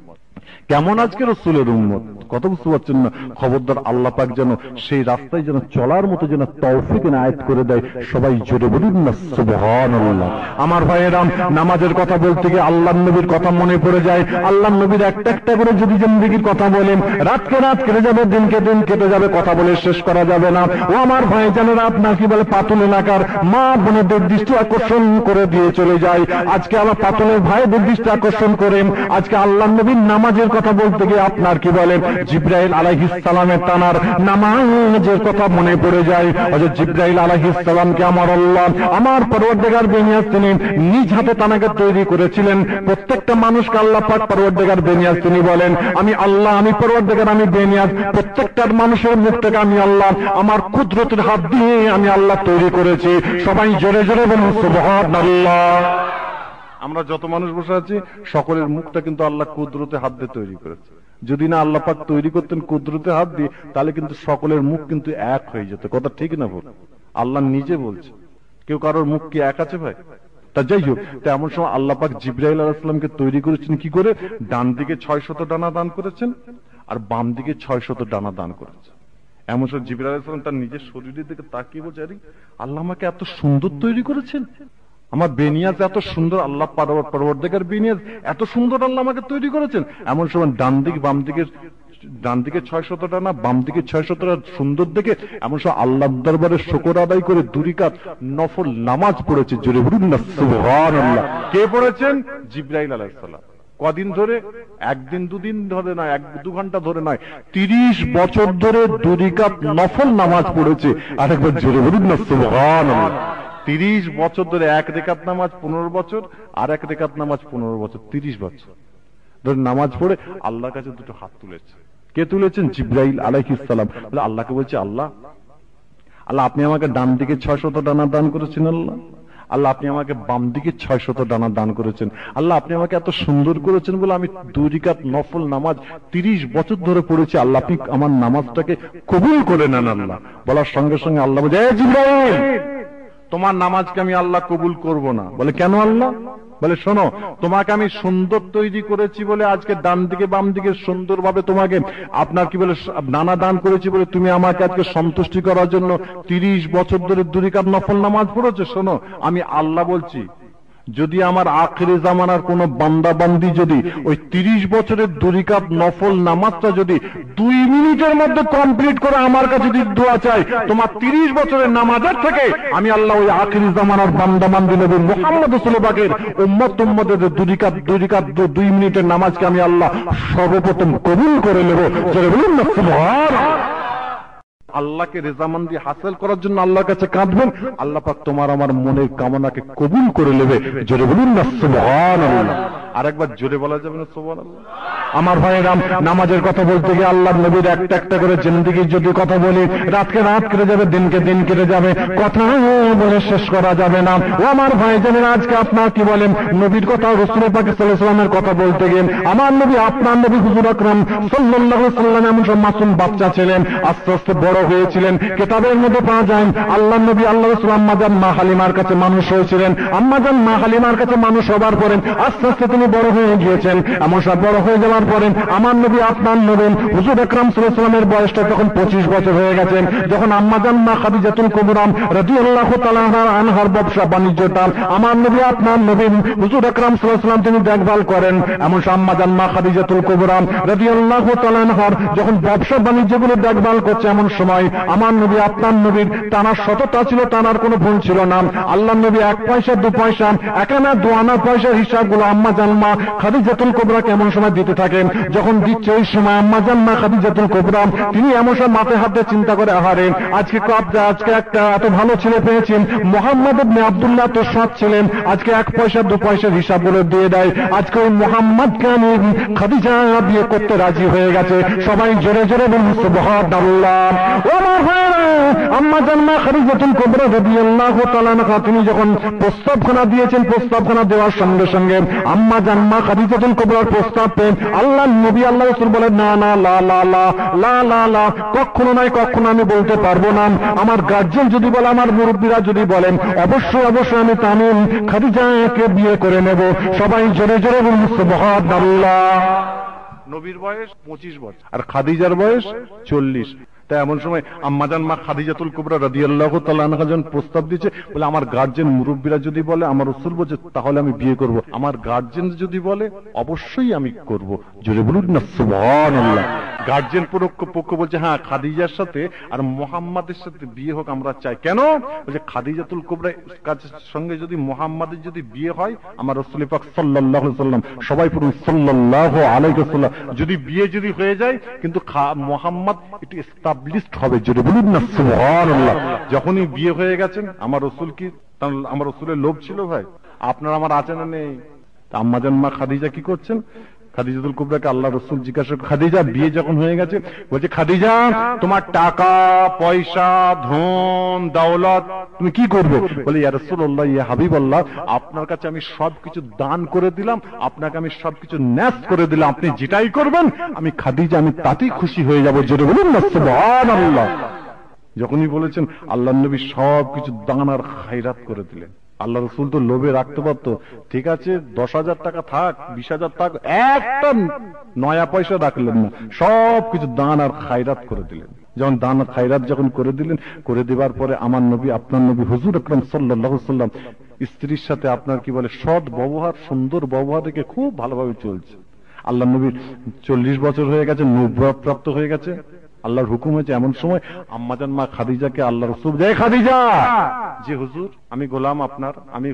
কেমন আজকে রাসূলের উম্মত, কত বুঝতে পারছেন না? খবরদার, আল্লাহ পাক যেন সেই রাস্তায় যেন চলার মতো যেন তৌফিক এনায়েত করে দেয়। সবাই জোরে বলুন না সুবহানাল্লাহ। আমার ভাইয়েরা, নামাজের কথা বলতে গিয়ে আল্লাহর নবীর কথা মনে পড়ে যায়। আল্লাহর নবীর একটা একটা করে যদি জিন্দেগীর কথা বলেন, রাতকে রাত কেটে যাবে, দিনকে দিন কেটে যাবে, কথা বলে শেষ করা যাবে না। ও আমার ভাইজানেরা, আপনার কি বলে পাতুল এলাকার মা বোনেদের দৃষ্টি আকর্ষণ করে দিয়ে চলে যায়। আজকে আমার পাতুলের ভাইদের দৃষ্টি আকর্ষণ করেন, আজকে আল্লাহর নবীর নামাজ নামাজের কথা বলতে গিয়ে আপনার কি বলেন জিবরাইল আলাইহিস সালামের তানার নামাজের কথা মনে পড়ে যায়। হযরত জিবরাইল আলাইহিস সালামকে আমার আল্লাহ আমার পরওয়ারদিগার বেনিয়াজ তিনি নিজ হাতে তানাকে তৈরি করেছিলেন। প্রত্যেকটা মানুষকে আল্লাহ পাক পরওয়ারদিগার বেনিয়াজ তিনি বলেন আমি আল্লাহ, আমি পরওয়ারদিগার, আমি বেনিয়াজ। প্রত্যেকটা মানুষের মুখ থেকে আমি আল্লাহ আমার কুদরতের হাত দিয়ে আমি আল্লাহ তৈরি করেছি। সবাই জোরে জোরে বলুন সুবহানাল্লাহ। আমরা যত মানুষ বসে আছি সকলের মুখটা কিন্তু আল্লাহ কুদরতে হাত দিয়ে তৈরি করেছে। যদি না আল্লাহ পাক তৈরি করতেন কুদরতে হাত দিয়ে, তাহলে কিন্তু সকলের মুখ কিন্তু এক হয়ে যেত। কথা ঠিক না ভুল? আল্লাহ নিজে বলছে, কেউ কারোর মুখ কি এক আছে ভাই? তা যাই হোক, তেমন সময় আল্লাহ পাক জিবরাইল আলাইহিস সালামকে তৈরি করেছেন কি করে? ডান দিকে 600 ডানা দান করেছেন আর বাম দিকে 600 ডানা দান করেছেন। এমন সময় জিবরাইল আলাইহিস সালাম তার নিজের শরীরের দিকে তাকিয়ে বলছে, আরে আল্লাহ আমাকে এত সুন্দর তৈরি করেছেন, আমার বেনিয়াজ এত সুন্দর, আল্লাহ পরওয়ারদিগার বেনিয়াজ এত সুন্দর আল্লাহ আমাকে তৈরি করেছেন। এমন সময় ডান দিকে 600 ডানা, বাম দিকে 600 ডানা সুন্দর দেখে এমন সময় আল্লাহর দরবারে শুকর আদায় করে 2 রাকাত নফল নামাজ পড়েছে। জোরে বলুন না সুবহানাল্লাহ। কে পড়েছেন? জিবরাইল আলাইহিস সালাম। কদিন ধরে? একদিন দুদিন ধরে নয়, 1-2 ঘন্টা ধরে নয়, 30 বছর ধরে 2 রাকাত নফল নামাজ পড়েছে। আরেকবার জোরে বলুন না সুবহানাল্লাহ। 30 বছর ধরে 1 রাকাত নামাজ 15 বছর, আর 1 রাকাত নামাজ 15 বছর, 30 বছর ধরে নামাজ পড়ে আল্লাহর কাছে 2 হাত তুলেছে। কে তুলেছেন? জিবরাইল আলাইহিস সালাম। বলে আল্লাহকে বলছে, আল্লাহ আপনি আমাকে ডান দিকে 600 ডানা দান করেছেন। আল্লাহ আপনি আমাকে বাম দিকে 600 ডানা দান করেছেন। আল্লাহ আপনি আমাকে এত সুন্দর করেছেন বলে আমি 2 রাকাত নফল নামাজ 30 বছর ধরে পড়েছি। আল্লাহ আপনি আমার নামাজটাকে কবুল করে নেন। আল্লাহ বলার সঙ্গে সঙ্গে আল্লাহ বলে, জিবরাইল তোমার নামাজকে আমি আল্লাহ কবুল করব না। বলে কেন আল্লাহ? বলে শোনো, তোমাকে আমি সুন্দর তৈরি করেছি বলে আজকে ডান দিকে বাম দিকে সুন্দরভাবে তোমাকে আপনার কি বলে নানা দান করেছি বলে তুমি আমাকে আজকে সন্তুষ্টি করার জন্য 30 বছর ধরে 2 রাকাত নফল নামাজ পড়েছো। শোনো, আমি আল্লাহ বলছি, যদি আমার আখিরি জামানার কোন বান্দা বান্দি যদি ওই 30 বছরের 2 রাকাত নফল নামাজটা যদি 2 মিনিটের মধ্যে কমপ্লিট করে আমার কাছে যদি দোয়া চাই, তোমার 30 বছরের নামাজের থেকে আমি আল্লাহ ওই আখিরি জামানার বান্দা বান্দি নবী মুহাম্মদ রাসূলুল্লাহ পাকের উম্মতের 2 রাকাত 2 মিনিটের নামাজকে আমি আল্লাহ সর্বপ্রথম কবুল করে নেব। জোরে বলুন না সুবহানাল্লাহ। আল্লাহকে রেজামন্দি হাসিল করার জন্য আল্লাহর কাছে কাঁদবেন, আল্লাহ পাক তোমার আমার মনের কামনাকে কবুল করে নেবে। জোরে বলুন না সুবহানাল্লাহ। আরেকবার জোরে বলা যাবে না সুবহানাল্লাহ? আমার ভাইরা, নামাজের কথা বলতে গিয়ে আল্লাহর নবীর একটা একটা করে জিন্দেগির যদি কথা বলি, রাতকে রাত কেটে যাবে, দিনকে দিন কেটে যাবে, কথা বলে শেষ করা যাবে না। ও আমার ভাই জানেন, আজকে আপনার কি বলেন নবীর কথা, রাসূল পাক সাল্লাল্লাহু আলাইহি ওয়াসাল্লামের কথা বলতে গিয়ে আমার নবী, আপনার নবী হুজুর আকরাম সাল্লাল্লাহু আলাইহি ওয়াসাল্লাম এমন সব মাসুম বাচ্চা ছিলেন, আস্তে আস্তে বড় হয়েছিলেন। কিতাবের মধ্যে পাওয়া যায় আল্লাহর নবী আল্লাহ রাসূল আম্মাজান মা হালিমার কাছে মানুষ হয়েছিলেন। আম্মাজান মা হালিমার কাছে মানুষ হবার পরে আস্তে আস্তে তিনি বড় হয়ে গিয়েছেন। এমন সব বড় হয়ে যাওয়ার পরে আমার নবী আপনার নবী হুজুর আকরাম সাল্লাল্লাহু আলাইহি ওয়াসাল্লামের বয়সটা তখন 25 বছর হয়ে গেছে। যখন আম্মাজান মা খাদিজাতুল কুবরা রাদিয়াল্লাহু তাআলা আনহার ব্যবসা বাণিজ্যটা আমার নবী আপনার নবী হুজুর আকরাম সাল্লাল্লাহু আলাইহি ওয়াসাল্লাম তিনি দেখভাল করেন। এমন আম্মাজান মা খাদিজাতুল কুবরা রাদিয়াল্লাহু তাআলা আনহার যখন ব্যবসা বাণিজ্যগুলো দেখভাল করছে, এমন সময় আমার নবী আপনার নবীর টানার সততা ছিল, টানার কোনো ভুল ছিল না। আল্লাহ নবী 1 পয়সা 2 পয়সা 1 আনা 2 আনা পয়সার হিসাবগুলো আম্মাজান মা খাদিজাতুল কুবরা কেমন সময় দিতে থাকেন। যখন দিচ্ছে ওই সময় আম্মাজান মা খাদিজাতুল কুবরা তিনি এমন সময় মাথায় হাতে চিন্তা করে, আহারে আজকে একটা এত ভালো ছেলে পেয়েছেন, মুহাম্মদ ইবনে আব্দুল্লাহ তো সৎ ছিলেন, আজকে 1 পয়সা 2 পয়সার হিসাবগুলো দিয়ে দেয়। আজকে ওই মুহাম্মদকে আমি খাদিজা বিয়ে করতে রাজি হয়ে গেছে। সবাই জোরে জোরে বলুন সুবহানাল্লাহ। ও আমার ভাইরা, আম্মাজান মা খাদিজাতুল কুবরা রাদিয়াল্লাহু তাআলা আনহা তিনি যখন প্রস্তাবখানা দিয়েছেন, প্রস্তাবখানা দেওয়ার সঙ্গে সঙ্গে আম্মাজান মা খাদিজাতুল কুবরার প্রস্তাব পেয়ে আল্লাহর নবী আল্লাহ রাসূল বলেন, না না, লা লা লা লা লা লা, কখনো নয়, কখনো আমি বলতে পারবো না। আমার গার্জিয়ান যদি বলে, আমার মুরব্বীরা যদি বলেন, অবশ্যই অবশ্যই আমি তামিম খাদিজাকে বিয়ে করে নেব। সবাই জোরে জোরে বলুন সুবহানাল্লাহ। নবীর বয়স 25 বছর আর খাদিজার বয়স 40। তাই এমন সময় আম্মাজান মা খাদিজাতুল কুবরা রাদিয়াল্লাহু তাআলা আনহা যখন প্রস্তাব দিয়েছে, বলে আমার গার্জিয়ান মুরব্বীরা যদি বলে, আমার রাসূল বলছে তাহলে আমি বিয়ে করব, আমার গার্জিয়ান যদি বলে অবশ্যই আমি করব। জোরে বলুন না সুবহানাল্লাহ। গার্জিয়ান পক্ষ বলছে হ্যাঁ খাদিজার সাথে আর মুহাম্মাদের সাথে বিয়ে হোক আমরা চাই। কেন? বলছে খাদিজাতুল কুবরা কাছের সঙ্গে যদি মুহাম্মাদের যদি বিয়ে হয়, আমার রাসূল পাক সাল্লাল্লাহু আলাইহি ওয়াসাল্লাম, সবাই পড়ুন সাল্লাল্লাহু আলাইহি ওয়াসাল্লাম, যদি বিয়ে যদি হয়ে যায় কিন্তু মুহাম্মদ একটু এস্টাবলিশড হবে, যদি বলুন না সুবহানাল্লাহ। যখনই বিয়ে হয়ে গেছেন আমার রাসূল কি, আমার রাসূলের লোভ ছিল ভাই? আপনার আমার আছে না নেই? আম্মাজান মা খাদিজা কি করছেন? খাদিজাতুল কুবরাকে আল্লাহ রাসূল জিজ্ঞাসা, খাদিজা বিয়ে যখন হয়ে গেছে, বলছে খাদিজা তোমার টাকা পয়সা ধন দৌলত তুমি কি করবে? বলে ইয়া রাসূলুল্লাহ ইয়া হাবিবাল্লাহ, আপনার কাছে আমি সবকিছু দান করে দিলাম, আপনাকে আমি সবকিছু ন্যাস করে দিলাম, আপনি যেটাই করবেন আমি খাদিজা আমি তাতেই খুশি হয়ে যাব। যেটা বলুন না সুবহানাল্লাহ। যখনই বলেছেন আল্লাহ নবী সবকিছু দান আর খায়রাত করে দিলেন। আল্লাহ রসুল তো লোভে রাখতে পারতো, ঠিক আছে 10,000 টাকা থাক 20,000 থাক, একটা নয়া পয়সা রাখলেন না, সবকিছু দান আর খায়রাত করে দিলেন। যখন দান আর খায়রাত যখন করে দিলেন, করে দেওয়ার পরে আমার নবী আপনার নবী হুজুর আকরাম সাল্লাল্লাহু আলাইহি ওয়াসাল্লাম স্ত্রীর সাথে আপনার কি বলে সৎ ব্যবহার সুন্দর ব্যবহার রেখে খুব ভালোভাবে চলছে। আল্লাহ নবীর 40 বছর হয়ে গেছে, নবুয়ত প্রাপ্ত হয়ে গেছে, আল্লাহর হুকুম হয়েছে। এমন সময় আম্মাজান মা খাদিজাকে আল্লাহ রাসূল, জয় খাদিজা, যে হুজুর আমি গোলাম আপনার, আমি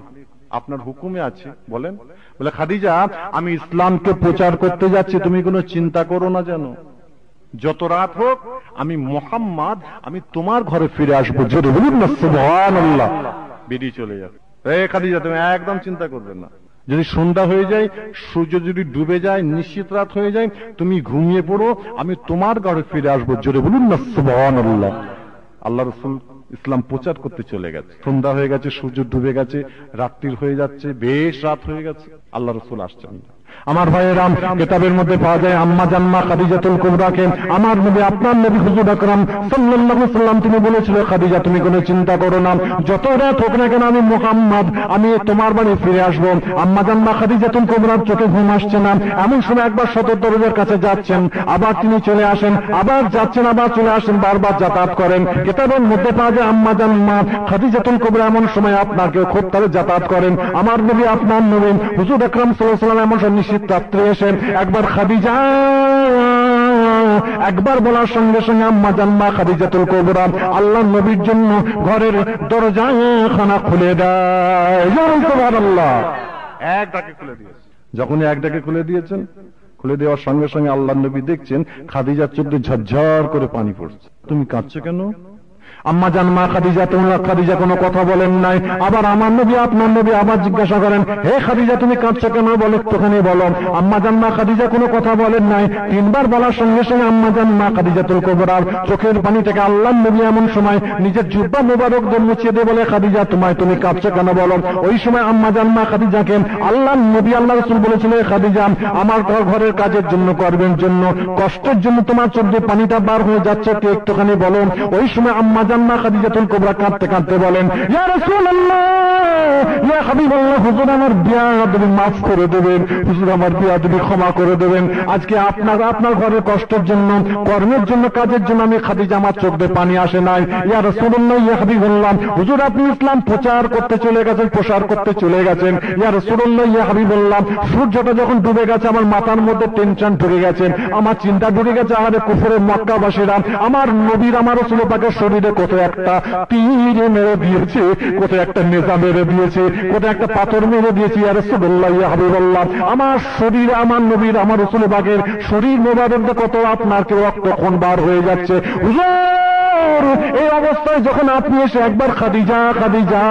আপনার হুকুমে আছি, বলেন। বলে খাদিজা আমি ইসলামকে প্রচার করতে যাচ্ছি, তুমি কোনো চিন্তা করো না, যেন যত রাত হোক আমি মুহাম্মদ আমি তোমার ঘরে ফিরে আসবো। জোরে বলুন না সুবহানাল্লাহ। বেরিয়ে চলে যাবে। এই খাদিজা তুমি একদম চিন্তা করবে না, যদি সন্ধ্যা হয়ে যায়, সূর্য যদি ডুবে যায়, নিশ্চিত রাত হয়ে যায়, তুমি ঘুমিয়ে পড়ো, আমি তোমার ঘরে ফিরে আসবো। জোরে বলুন না সুবহানাল্লাহ। আল্লাহ রাসূল ইসলাম প্রচার করতে চলে গেছে, সন্ধ্যা হয়ে গেছে, সূর্য ডুবে গেছে, রাত্রির হয়ে যাচ্ছে, বেশ রাত হয়ে গেছে, আল্লাহ রাসূল আসছেন। আমার ভাইয়েরাম, কিতাবের মধ্যে পাওয়া যায় আম্মাজান মা খাদিজাতুল কুবরাকে আমার নবী আপনার নবী হুজুর আকরাম সাল্লাল্লাহু আলাইহি ওয়াসাল্লাম তিনি বলেছিল, খাদিজা তুমি কোনো চিন্তা করো না, যত রাত হোক না কেন আমি মুহাম্মদ আমি তোমার বাড়ি ফিরে আসবো। আম্মাজান মা খাদিজাতুল কুবরার চোখে ঘুম আসছে না, এমন সময় একবার সদর দরজার কাছে যাচ্ছেন, আবার তিনি চলে আসেন, আবার যাচ্ছেন, আবার চলে আসেন, বারবার যাতায়াত করেন। কিতাবের মধ্যে পাওয়া যায় আম্মাজান মা খাদিজাতুল কুবরা এমন সময় আপনাকে খুব তারে যাতায়াত করেন। আমার নবী আপনার নবী হুজুর আকরাম সাল্লাল্লাহু আলাইহি ওয়াসাল্লাম এমন নিশ্চিত রাত্রে এসে একবার খাদিজা একবার বলার সঙ্গে সঙ্গে আম্মাজান মা খাদিজাতুল কুবরা আল্লাহর নবীর জন্য ঘরের দরজা খানা খুলে দেয়। সুবহানাল্লাহ। এক ডাকে খুলে দিয়েছে। যখনই এক ডাকে খুলে দিয়েছেন, খুলে দেওয়ার সঙ্গে সঙ্গে আল্লাহর নবী দেখছেন খাদিজার চোখে ঝরঝর করে পানি পড়ছে। তুমি কাঁদছো কেন? আম্মাজান মা খাদিজা তোমরা খাদিজা কোনো কথা বলেন নাই। আবার আমার নবী আপনার নবী আবার জিজ্ঞাসা করেন, হে খাদিজা তুমি কাঁদছো কেন, বলো একটুখানি বলো। আম্মাজান মা খাদিজা কোনো কথা বলেন নাই। তিনবার বলার সঙ্গে সঙ্গে আম্মাজান মা খাদিজাতুল কুবরার চোখের পানি থেকে আল্লাহর নবী এমন সময় নিজের জুব্বা মোবারক দিয়ে মুছিয়ে দিয়ে বলে, খাদিজা তুমি কাঁদছো কেন বলো। ওই সময় আম্মাজান মা খাদিজাকে আল্লাহর নবী আল্লাহ রাসূল বলেছিল, খাদিজা আমার ঘরের কাজের জন্য করবেন জন্য কষ্টের জন্য তোমার চোখ দিয়ে পানিটা বার হয়ে যাচ্ছে, একটুখানি বলো। ওই সময় আম্মাজান মা খাদিজাতুল কুবরা কাঁদতে কাঁদতে বলেন, ইয়া রাসূলুল্লাহ ইয়া হাবিবাল্লাহ, হুজুর আমার বিয়াদবি মাফ করে দেবেন, হুজুর আমার বিয়াদবি ক্ষমা করে দেবেন। আজকে আপনার ঘরের কষ্টের জন্য কর্মের জন্য কাজের জন্য আমি খাদিজা আমার চোখ দিয়ে পানি আসে নাই। ইয়া রাসূলুল্লাহ ইয়া হাবিবাল্লাহ, হুজুর আপনি ইসলাম প্রচার করতে চলে গেছেন, প্রসার করতে চলে গেছেন। ইয়া রাসূলুল্লাহ ইয়া হাবিবাল্লাহ, সূর্যটা যখন ডুবে গেছে আমার মাথার মধ্যে টেনশন ঢুকে গেছে, আমার চিন্তা ঢুকে গেছে, আরে কুফরের মক্কাবাসীরা আমার নবীর আমার রাসূল পাকের শরীরে কত একটা তীর মেরে দিয়েছে, কত একটা নেজা মেরে দিয়েছে, কত একটা পাথর মেরে দিয়েছে। ইয়া রাসূলুল্লাহ ইয়া হাবিবাল্লাহ, আমার শরীরে আমার নবীর আমার রাসূল পাকের শরীর মোবারকে কত আপনার কি রক্তক্ষরণ বার হয়ে যাচ্ছে। হুজুর এই অবস্থায় যখন আপনি এসে একবার খাদিজা খাদিজা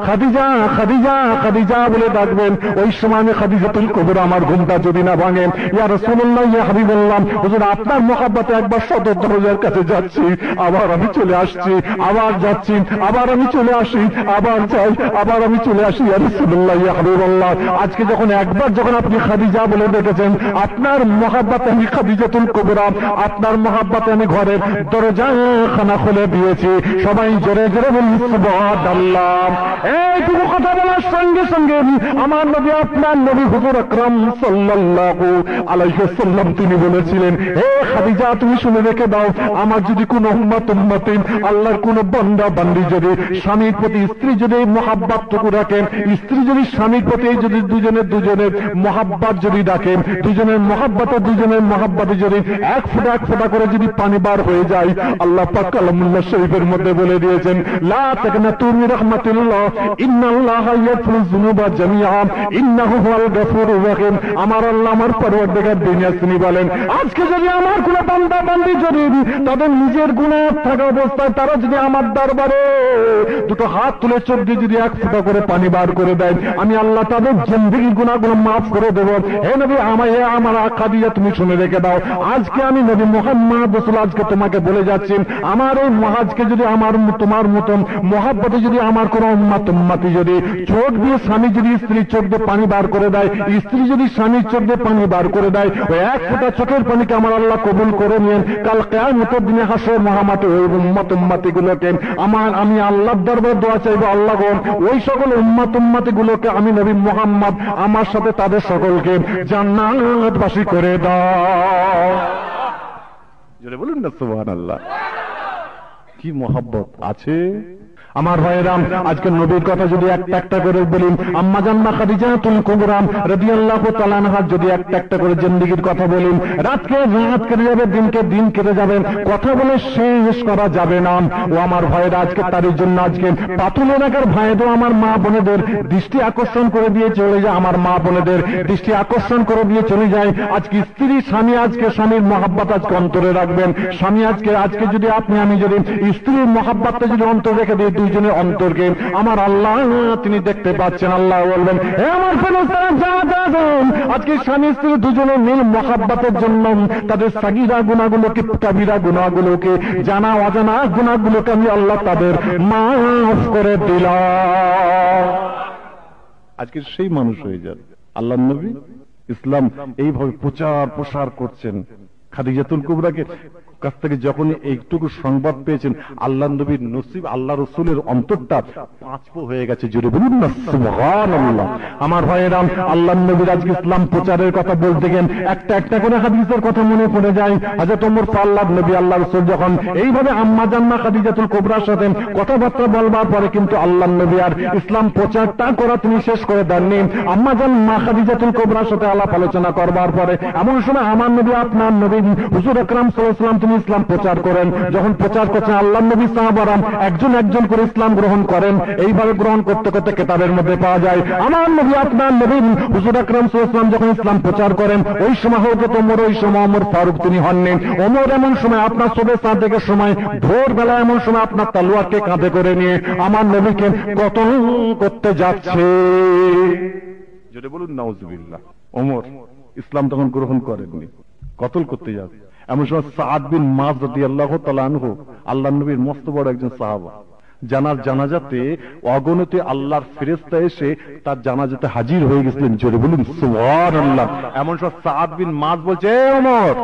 খাদিজা খাদিজা খাদিজা বলে ডাকবেন, ওই সময় আমি খাদিজাতুল কুবরা আমার ঘুমটা যদি না ভাঙে। ইয়া রাসূলুল্লাহ ইয়া হাবিবাল্লাহ, হুজুর আপনার মহব্বতে একবার সদর দরজার কাছে যাচ্ছি, আবার আমি চলে আসছি, আবার যাচ্ছি, আবার আমি চলে আসি, আবার যাই, আবার আমি চলে আসি। ইয়া রাসূলুল্লাহ ইয়া হাবিবাল্লাহ, আজকে যখন একবার যখন আপনি খাদিজা বলে ডেকেছেন, আপনার মহব্বতে আমি খাদিজাতুল কুবরা, আপনার মহব্বতে আমি ঘরের দরজা খানা জান্নাহ খুলে দিয়েছি। সবাই জোরে জোরে বলুন সুবহানাল্লাহ। এইটুকু কথা বলার সঙ্গে সঙ্গে আমার নবী, আপনার নবী হুজুর আকরাম সাল্লাল্লাহু আলাইহি ওয়াসাল্লাম তিনি বলেছিলেন, হে খাদিজা তুমি শুনে রেখে দাও, আমার যদি কোনো উম্মত আল্লাহর কোন বান্দা বান্দি যদি স্বামীর প্রতি স্ত্রী যদি মহাব্বতটুকু রাখেন, স্ত্রী যদি স্বামীর প্রতি যদি দুজনের মহাব্বত যদি ডাকেন, দুজনের মহাব্বতে যদি এক ফোঁটা করে যদি পানি বার হয়ে যায়, আল্লাহ পাক কালামুল্লাহ শরীফের মধ্যে বলে দিয়েছেন, লা তাকনাতু মির রাহমাতিল্লাহ ইন্নাল্লাহা ইয়াগফিরুয যুনুবা জামিআ ইন্নাহু হুয়াল গফুরুর রহিম। আমার আল্লাহ আমার পরওয়ারদিগার দুনিয়া তিনি বলেন, আজকে যদি আমার কোন বান্দা বান্দি যদি তাদের নিজের গুনাহ থাকা অবস্থায় তারা যদি আমার দরবারে দুটো হাত তুলে চোখ দিয়ে যদি এক ফোঁটা করে পানি বার করে দেয়, আমি আল্লাহ তাদের জিন্দেগি গুনাহগুলো মাফ করে দেব। হে নবী, আমার খাদিজা তুমি শুনে রেখে দাও, আজকে আমি নবী মুহাম্মদ রাসূল আজকে তোমাকে বলে যাচ্ছি, আমার এই মহাজকে যদি আমার তোমার মতন মহাব্বতে যদি আমার কোন উম্মতি যদি চোখ দিয়ে স্বামী যদি স্ত্রীর চোখ দিয়ে পানি বার করে দেয়, স্ত্রী যদি স্বামীর চোখ দিয়ে পানি বার করে দেয়, ওই এক ফোঁটা চোখের পানিকে আমার আল্লাহ কবুল করে নিয়েন। কাল কিয়ামতের দিনে হাসর মহামাঠে ওই উম্মতি গুলোকে আমি আল্লাহর দরবারে দোয়া চাইবো, আল্লাহ গো ওই সকল উম্মতি গুলোকে আমি নবী মুহাম্মদ আমার সাথে তাদের সকলকে জান্নাতবাসী করে দাও। জোরে বলুন না সুবহানাল্লাহ। কি মহব্বত আছে আমার ভাইয়েরাম। আজকে নবীর কথা যদি একটা একটা করে বলি, আম্মা জান্নাহ খাদিজাতুল কুবরা রাদিয়াল্লাহু তাআলা আনহা যদি একটা একটা করে জিন্দেগীর কথা বলি, রাতকে রাত কেটে যাবে, দিনকে দিন কেটে যাবে, কথা বলে শেষ করা যাবে না। ও আমার ভাইয়েরা, আজকে তার জন্য আজকে পাতুল এলাকার ভাইদের আমার মা বোনেদের দৃষ্টি আকর্ষণ করে দিয়ে চলে যায়, আমার মা বোনেদের দৃষ্টি আকর্ষণ করে দিয়ে চলে যায়। আজকে স্ত্রী স্বামী, আজকে স্বামীর মহাব্বত আজকে অন্তরে রাখবেন। স্বামী আজকে যদি আপনি আমি যদি স্ত্রীর মহাব্বতটা যদি অন্তর রেখে দিই, দুইজনের অন্তরকে আমার আল্লাহ তিনি দেখতে পাচ্ছেন। আল্লাহ বলবেন, হে আমার ফেরেশতারা যান, আজকে স্বামী স্ত্রী দুজনের মিল মহাব্বতের জন্য তাদের সাগীরা গুনাহগুলোকে, কাবীরা গুনাহগুলোকে, জানা অজানা গুনাহগুলোকে আমি আল্লাহ তাদের মাফ করে দিলাম। আজকে সেই মানুষ হয়ে যান। আল্লাহর নবী ইসলাম এইভাবে প্রসার করছেন। খাদিজাতুল কুবরাকে কাছ থেকে যখন এইটুকু সংবাদ পেয়েছেন, আল্লাহ নবীর নসিব, আল্লাহ রসুলের অন্তরটা পাঁচপো হয়ে গেছে। জোরে বলুন না সুবহানাল্লাহ। আমার ভাইয়েরা, আল্লাহ নবীর আজকে ইসলাম প্রচারের কথা বলতে গেলেন একটা একটা করে হাদিসের কথা মনে পড়ে যায়। হযরত ওমর ফাল্লাহ নবী আল্লাহ রসুল যখন এইভাবে আম্মা জান্নাহ খাদিজাতুল কুবরার সাথে কথাবার্তা বলবার পরে কিন্তু আল্লাহ নবী আর ইসলাম প্রচারটা করা তিনি শেষ করে দেননি। আম্মা জান্নাহ খাদিজাতুল কুবরার সাথে আলাপ আলোচনা করবার পরে এমন সময় আমার নবী, আপনার নবী হুজুর আকরাম সাল্লাল্লাহু আলাইহি ওয়াসাল্লাম তিনি ইসলাম প্রচার করেন। যখন প্রচার করছেন, আল্লাহ নবী সাহাবারা একজন একজন করে ইসলাম গ্রহণ করেন। এইভাবে গ্রহণ করতে করতে কিতাবের মধ্যে পাওয়া যায়, আমার নবী, আপনার নবী হুজুর আকরাম সাল্লাল্লাহু আলাইহি ওয়াসাল্লাম যখন ইসলাম প্রচার করেন, ওই সময় হযরত ওমর, ওই সময় ওমর ফারুক তিনি হননি। ওমর এমন সময় আপনার সবে সাদেকের সময় ভোরবেলা এমন সময় আপনার তলোয়ারকে কাঁধে করে নিয়ে আমার নবীকে কতল করতে যাচ্ছে। যদি বলুন নাউজুবিল্লাহ। ওমর ইসলাম তখন গ্রহণ করেননি, কতল করতে যাচ্ছে। এমন সময় সাদ বিন মায রাদিয়াল্লাহু তাআলা আনহু, আল্লাহর নবীর মস্ত বড় একজন সাহাবা, জানাজাতে অগণিত আল্লাহর ফেরেশতা এসে তার জানাজাতে হাজির হয়ে গেছিলেন। জোরে বলুন সুবহানাল্লাহ। এমন সময় সাদ বিন মায বলছে, এ ওমর,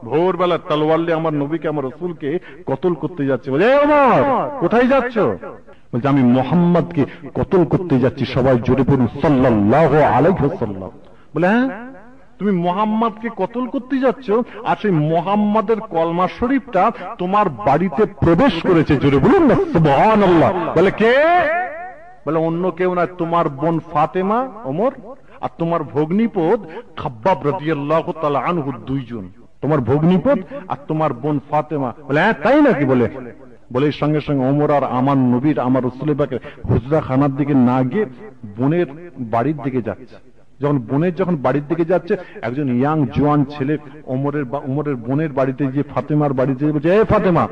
ভোরবেলা তলোয়ার নিয়ে আমার নবীকে, আমার রাসূলকে কতল করতে যাচ্ছে। বলে, এ ওমর, কোথায় যাচ্ছ? বলছে, আমি মুহাম্মদকে কতল করতে যাচ্ছি। সবাই জোরে বলুন সাল্লাল্লাহু আলাইহি ওয়াসাল্লাম। বলে, হ্যাঁ, তুমি মুহাম্মদকে কতল করতে যাচ্ছ, আর সেই মুহাম্মদের কলমা শরীফটা তোমার বাড়িতে প্রবেশ করেছে। জোরে বলুন না সুবহানাল্লাহ। বলে, কে? বলে, অন্য কেউ না, তোমার বোন ফাতেমা ওমর আর তোমার ভগ্নিপদ খাব্বাব রাদিয়াল্লাহু তাআলা আনহু, দুইজন, তোমার ভগ্নিপদ আর তোমার বোন ফাতেমা। বলে, হ্যাঁ তাই নাকি? বলে সঙ্গে সঙ্গে ওমর আর আমার নবীর, আমার রাসূলের পাকে হুজরা খানার দিকে না গিয়ে বোনের বাড়ির দিকে যাচ্ছে। যখন বাড়ির দিকে যাচ্ছে, একজন ইয়াং জোয়ান ছেলে ওমরের বোনের বাড়িতে গিয়ে ফাতেমার বাড়িতে বলছে, এ ফাতেমা,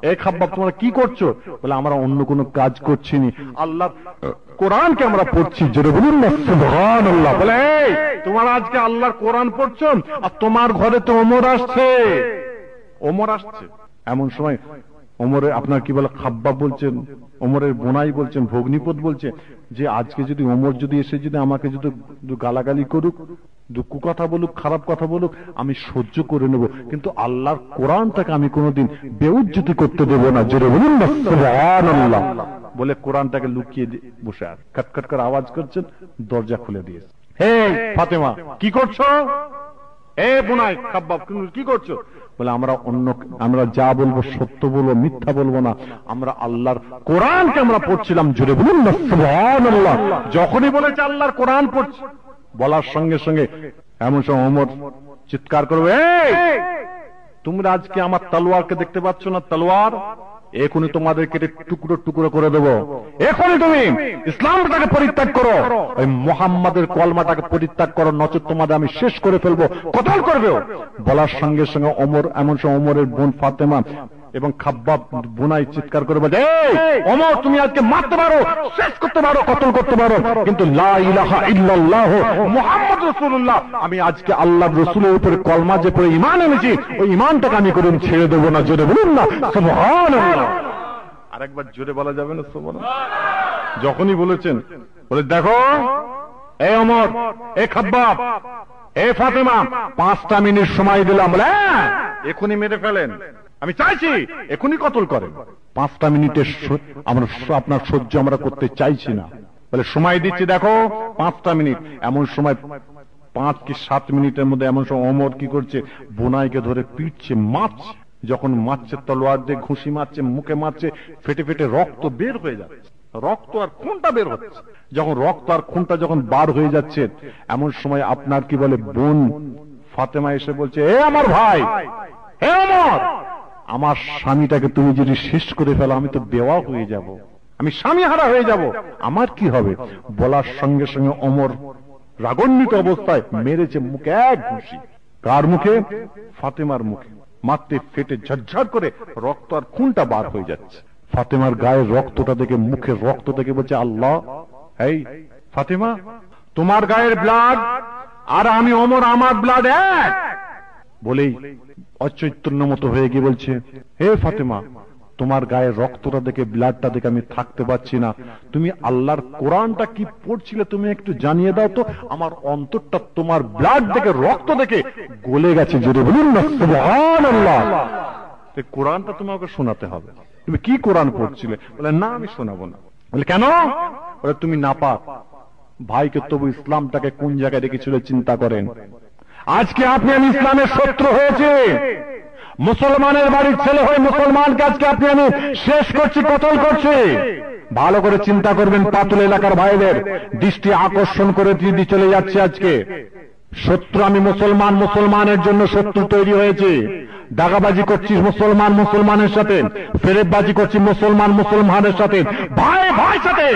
এ খাব্বাব, তোমরা কি করছো? বলে, আমরা অন্য কোনো কাজ করছি নি, আল্লাহ কোরআনকে আমরা পড়ছি। জোরে বলুন না সুবহানাল্লাহ। বলে, এই তোমরা আজকে আল্লাহর কোরআন পড়ছো, আর তোমার ঘরে তো ওমর আসছে। এমন সময় ওমরের আপনার কি বলে খাব্বাব বলছেন, ওমরের বোনাই বলছেন, ভগ্নিপত বলছে যে আজকে যদি ওমর যদি এসে যদি আমাকে যদি গালাগালি করুক, দুঃখ কথা বলুক, খারাপ কথা বলুক, আমি সহ্য করে নেব, কিন্তু আল্লাহর কোরআনটাকে আমি কোনোদিন বেউজ্জতি করতে দেব না। জোরে বলুন না সুবহানাল্লাহ। বলে কোরআনটাকে লুকিয়ে বসে আর খটখট করে আওয়াজ করছেন, দরজা খুলে দিয়েছে। হে ফাতেমা কি করছো? এ বোনাই খাব্বাব কি করছো? বলে আমরা যা বলবো সত্য বলবো, মিথ্যা বলবো না, আমরা আল্লাহর কোরআনকে আমরা পড়ছিলাম। জোরে বলুন না সুবহানাল্লাহ। যখনই বলেছে আল্লাহর কোরআন পড়ছি, বলার সঙ্গে সঙ্গে এমন সময় ওমর চিৎকার করবে, তোমরা আজকে আমার তলোয়ারকে দেখতে পাচ্ছ না? তলোয়ার এখনই তোমাদেরকে টুকরো টুকরো করে দেবো, এখনই তুমি ইসলামটাকে পরিত্যাগ করো, ওই মুহাম্মাদের কলমাটাকে পরিত্যাগ করো, নচেত তোমাদের আমি শেষ করে ফেলবো, কতল করবে। বলার সঙ্গে সঙ্গে ওমর এমন সময় ওমরের বোন ফাতেমা এবং খাব্বাব বোনাই চিৎকার করে বলে, ওমর তুমি আজকে মারতে পারো, শেষ করতে পারো, কতল করতে পারো, কিন্তু লা ইলাহা ইল্লাল্লাহ মুহাম্মদ রাসূলুল্লাহ, আমি আজকে আল্লাহর রাসূলের উপরে কলমা যে পড়ে ঈমান এনেছি, ওই ঈমানটাকে আমি কোনদিন ছেড়ে দেব না। জোরে বলুন না সুবহানাল্লাহ। আরেকবার জোরে বলা যাবে না সুবহানাল্লাহ? যখনই বলেছেন বলে, দেখো এ ওমর, এ খাব্বাব, এ ফাতেমা, 5টা মিনিট সময় দিলাম, বলে এখনই মেরে ফেলেন, আমি চাইছি এখনই কতল করেন। 5টা মিনিটের আমরা আপনার সহ্য আমরা করতে চাইছি না, বলে সময় দিচ্ছি, দেখো 5টা মিনিট। এমন সময় 5 কি 7 মিনিটের মধ্যে এমন সময় ওমর কি করছে, বোনাইকে ধরে পিটছে, মারছে। যখন মারছে তলোয়ার দিয়ে ঘুষি মারছে, মুখে মারছে, ফেটে ফেটে রক্ত বের হয়ে যাচ্ছে, রক্ত আর খুনটা বের হচ্ছে। যখন রক্ত আর খুনটা যখন বার হয়ে যাচ্ছে, এমন সময় আপনার কি বলে বোন ফাতেমা এসে বলছে, এ আমার ভাই, হে ওমর, আমার স্বামীটাকে তুমি যদি শেষ করে ফেলো, আমি তো বেওয়া হয়ে যাব, আমি স্বামী হারা হয়ে যাব, আমার কি হবে? বলার সঙ্গে সঙ্গে ওমর রাগান্বিত অবস্থায় মেরেছে মুখে এক ঘুষি। কার মুখে? ফাতেমার মুখে। মারতে ফেটে ঝরঝর করে রক্ত আর খুনটা বার হয়ে যাচ্ছে। ফাতেমার গায়ের রক্তটা দেখে, মুখের রক্ত দেখে বলছে, আল্লাহ, এই ফাতেমা, তোমার গায়ের ব্লাড আর আমি ওমর, আমার ব্লাড এক। বলেই অচৈতন্য মতো হয়ে গিয়ে বলছে, হে ফাতেমা, তোমার গায়ের রক্তটা দেখে, ব্লাডটা দেখে আমি থাকতে পারছি না, তুমি আল্লাহর কোরআনটা কি পড়ছিলে তুমি একটু জানিয়ে দাও তো, আমার অন্তরটা তোমার ব্লাড দেখে, রক্ত দেখে গলে গেছে। জোরে বলুন না সুবহানাল্লাহ। কোরআনটা তোমাকে শোনাতে হবে। তুমি কি কোরআন পড়ছিলে? বলে, না আমি শোনাবো না। বলে, কেন? বলে, তুমি নাপাক ভাইকে তবু ইসলামটাকে কোন জায়গায় রেখেছিল চিন্তা করেন। আজকে আপনি আমি ইসলামের শত্রু হয়েছে, মুসলমানের বাড়ির ছেলে হয়ে মুসলমানকে আজকে আপনি আমি শেষ করছি, কতল করছি। ভালো করে চিন্তা করবেন, পাতুল এলাকার ভাইদের দৃষ্টি আকর্ষণ করে দিয়ে চলে যাচ্ছে। আজকে শত্রু আমি মুসলমান, মুসলমানের জন্য শত্রু তৈরি হয়েছে। দাগাবাজি করছিস মুসলমান মুসলমানের সাথে, ফেরেববাজি করছি মুসলমান মুসলমানের সাথে, ভাই ভাই সাথে।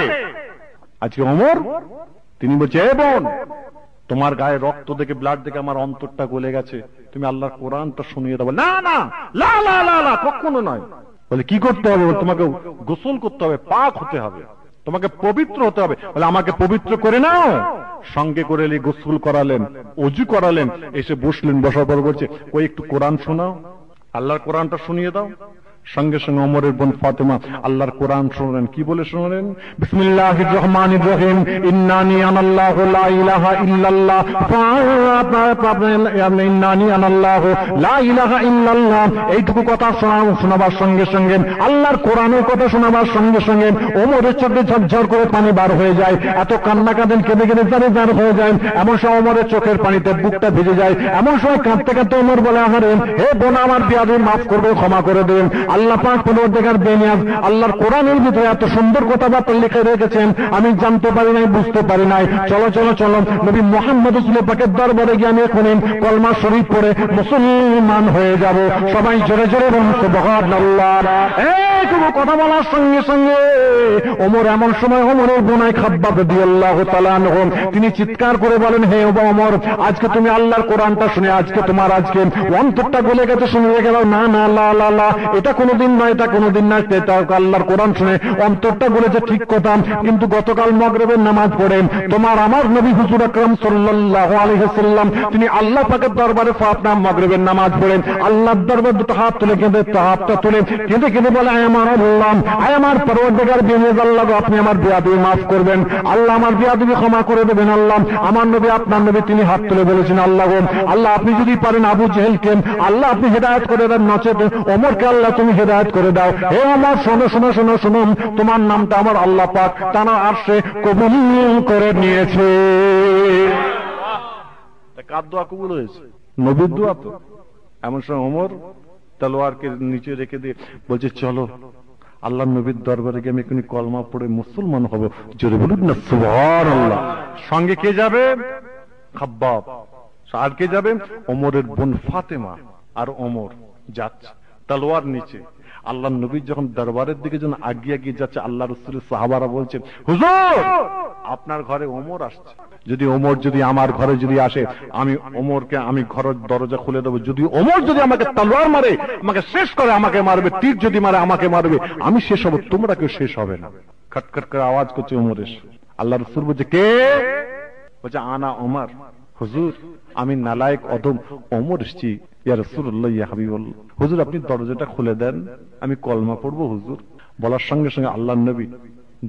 আজকে ওমর তিনি বলছে, এ বোন, তোমার গায়ে রক্ত দেখে, ব্লাড দেখে আমার অন্তরটা গলে গেছে, তুমি আল্লাহর কোরআনটা শুনিয়ে দেবো। না না, লা লা লা লা, কখনো নয়। বলে, কি করতে হবে? তোমাকে গোসল করতে হবে, পাক হতে হবে, তোমাকে পবিত্র হতে হবে। বলে, আমাকে পবিত্র করে নাও। সঙ্গে করে গোসল করালেন, অজু করালেন, এসে বসলেন। বসার পর বলছে, ওই একটু কোরআন শোনাও, আল্লাহর কোরআনটা শুনিয়ে দাও। সঙ্গে সঙ্গে ওমরের বোন ফাতেমা আল্লাহর কোরআন শুনলেন। কি বলে শুনলেন? বিসমিল্লাহির রহমানির রহিম, ইন্নানি আনাল্লাহু লা ইলাহা ইল্লাল্লাহ, ইন্নানি আনাল্লাহু লা ইলাহা ইল্লাল্লাহ। এইটুকু কথা শোনাবার সঙ্গে সঙ্গে, আল্লাহর কোরআনের কথা শোনাবার সঙ্গে সঙ্গে ওমরের চোখে ঝরঝর করে পানি বার হয়ে যায়। এত কান্না কাঁদেন, কেঁদে কেঁদে জারে জার হয়ে যায়। এমন সময় ওমরের চোখের পানিতে বুকটা ভিজে যায়। এমন সময় কাঁদতে কাঁদতে ওমর বলে, আহারে, হে বোন, আমার বিয়াদবি মাফ করবে, ক্ষমা করে দেন। আল্লাহ পাক পরওয়ারদিগার বেনিয়াজ আল্লাহর কোরআনের ভিতরে এত সুন্দর কথাবার্তা লিখে রেখেছেন, আমি জানতে পারি নাই, বুঝতে পারি নাই। চলো চলো চলো, নবী মুহাম্মদ রাসূলুল্লাহ পাকের দরবারে গিয়ে আমি এখন কলমা শরীফ পড়ে মুসলমান হয়ে যাব। সবাই জোরে জোরে বলুন সুবহানাল্লাহ। এইটুকু কথা বলার সঙ্গে সঙ্গে ওমর এমন সময় ওমরের বোনাই খাব্বাব রাদিয়াল্লাহু তাআলা আনহু তিনি চিৎকার করে বলেন, হে ওমর, আজকে তুমি আল্লাহর কোরআনটা শুনে আজকে তোমার আজকে অন্তরটা গলে গেছে, শুনে রেখে দাও। না না, লা লা লা, এটা কোনোদিন নয়, এটা কোনোদিন নয়, এটা আল্লাহর কোরআন শুনে অন্তরটা বলেছে ঠিক কথা। কিন্তু গতকাল মাগরিবের নামাজ পড়েন তোমার আমার নবী হুজুর আকরাম সাল্লাল্লাহু আলাইহি ওয়াসাল্লাম তিনি আল্লাহ পাকের দরবারে আপনার মাগরিবের নামাজ পড়েন, আল্লাহর দরবারে দুটো হাত তুলে কেঁদে হাতটা তুলে কেঁদে কেঁদে বলে আয় আমার আল্লাহ, আয় আমার পরওয়ারদিগার বিনিয়াজ আল্লাহ, আপনি আমার বিয়াদবি মাফ করবেন, আল্লাহ আমার বিয়াদবি ক্ষমা করে দেবেন। আল্লাহ আমার নবী আপনার নবী তিনি হাত তুলে বলেছেন আল্লাহ গো, আল্লাহ আপনি যদি পারেন আবু জেহেলকে আল্লাহ আপনি হেদায়েত করে দেন, নচেত ওমরকে আল্লাহ তুমি হেদায়েত করে দাও। হে আমার শোনো শোনো শোনো শোনো, তোমার নামটা আমার আল্লাহ পাক তারা আরশে কবুল করে নিয়েছে। কার দোয়া কবুল হয়েছে? নবীর দোয়া তো। এমন সময় ওমর তলোয়ারকে নিচে রেখে দিয়ে বলছে চলো আল্লাহ নবীর দরবারে গিয়ে আমি এখনই কলমা পড়ে মুসলমান হব। জোরে বলুন না সুবহানাল্লাহ। সঙ্গে কে যাবে? খাব্বাব। আর কে যাবে? ওমরের বোন ফাতেমা আর ওমর যাচ্ছে তলোয়ার নিচে। আল্লাহ নবী যখন দরবারের দিকে যখন আগিয়ে আগিয়ে যাচ্ছে, আল্লাহ রাসূলের সাহাবারা বলছেন হুজুর আপনার ঘরে ওমর আসছে, যদি ওমর যদি আমার ঘরে যদি আসে আমি ওমরকে আমি ঘরের দরজা খুলে দেবো, যদি ওমর যদি আমাকে তলোয়ার মারে আমাকে শেষ করে আমাকে মারবে, তীর যদি মারে আমাকে মারবে, আমি শেষ হব, তোমরা কেউ শেষ হবে না। খটখট করে আওয়াজ করছে ওমরের। আল্লাহ রাসূল বলছে কে? বলছে আনা ওমর। হুজুর আমি নালায়েক অদম ওমর এসেছি। ইয়া রাসূলুল্লাহ ইয়া হাবিবাল্লাহ, হুজুর আপনি দরজাটা খুলে দেন আমি কলমা পড়বো হুজুর। বলার সঙ্গে সঙ্গে আল্লাহর নবী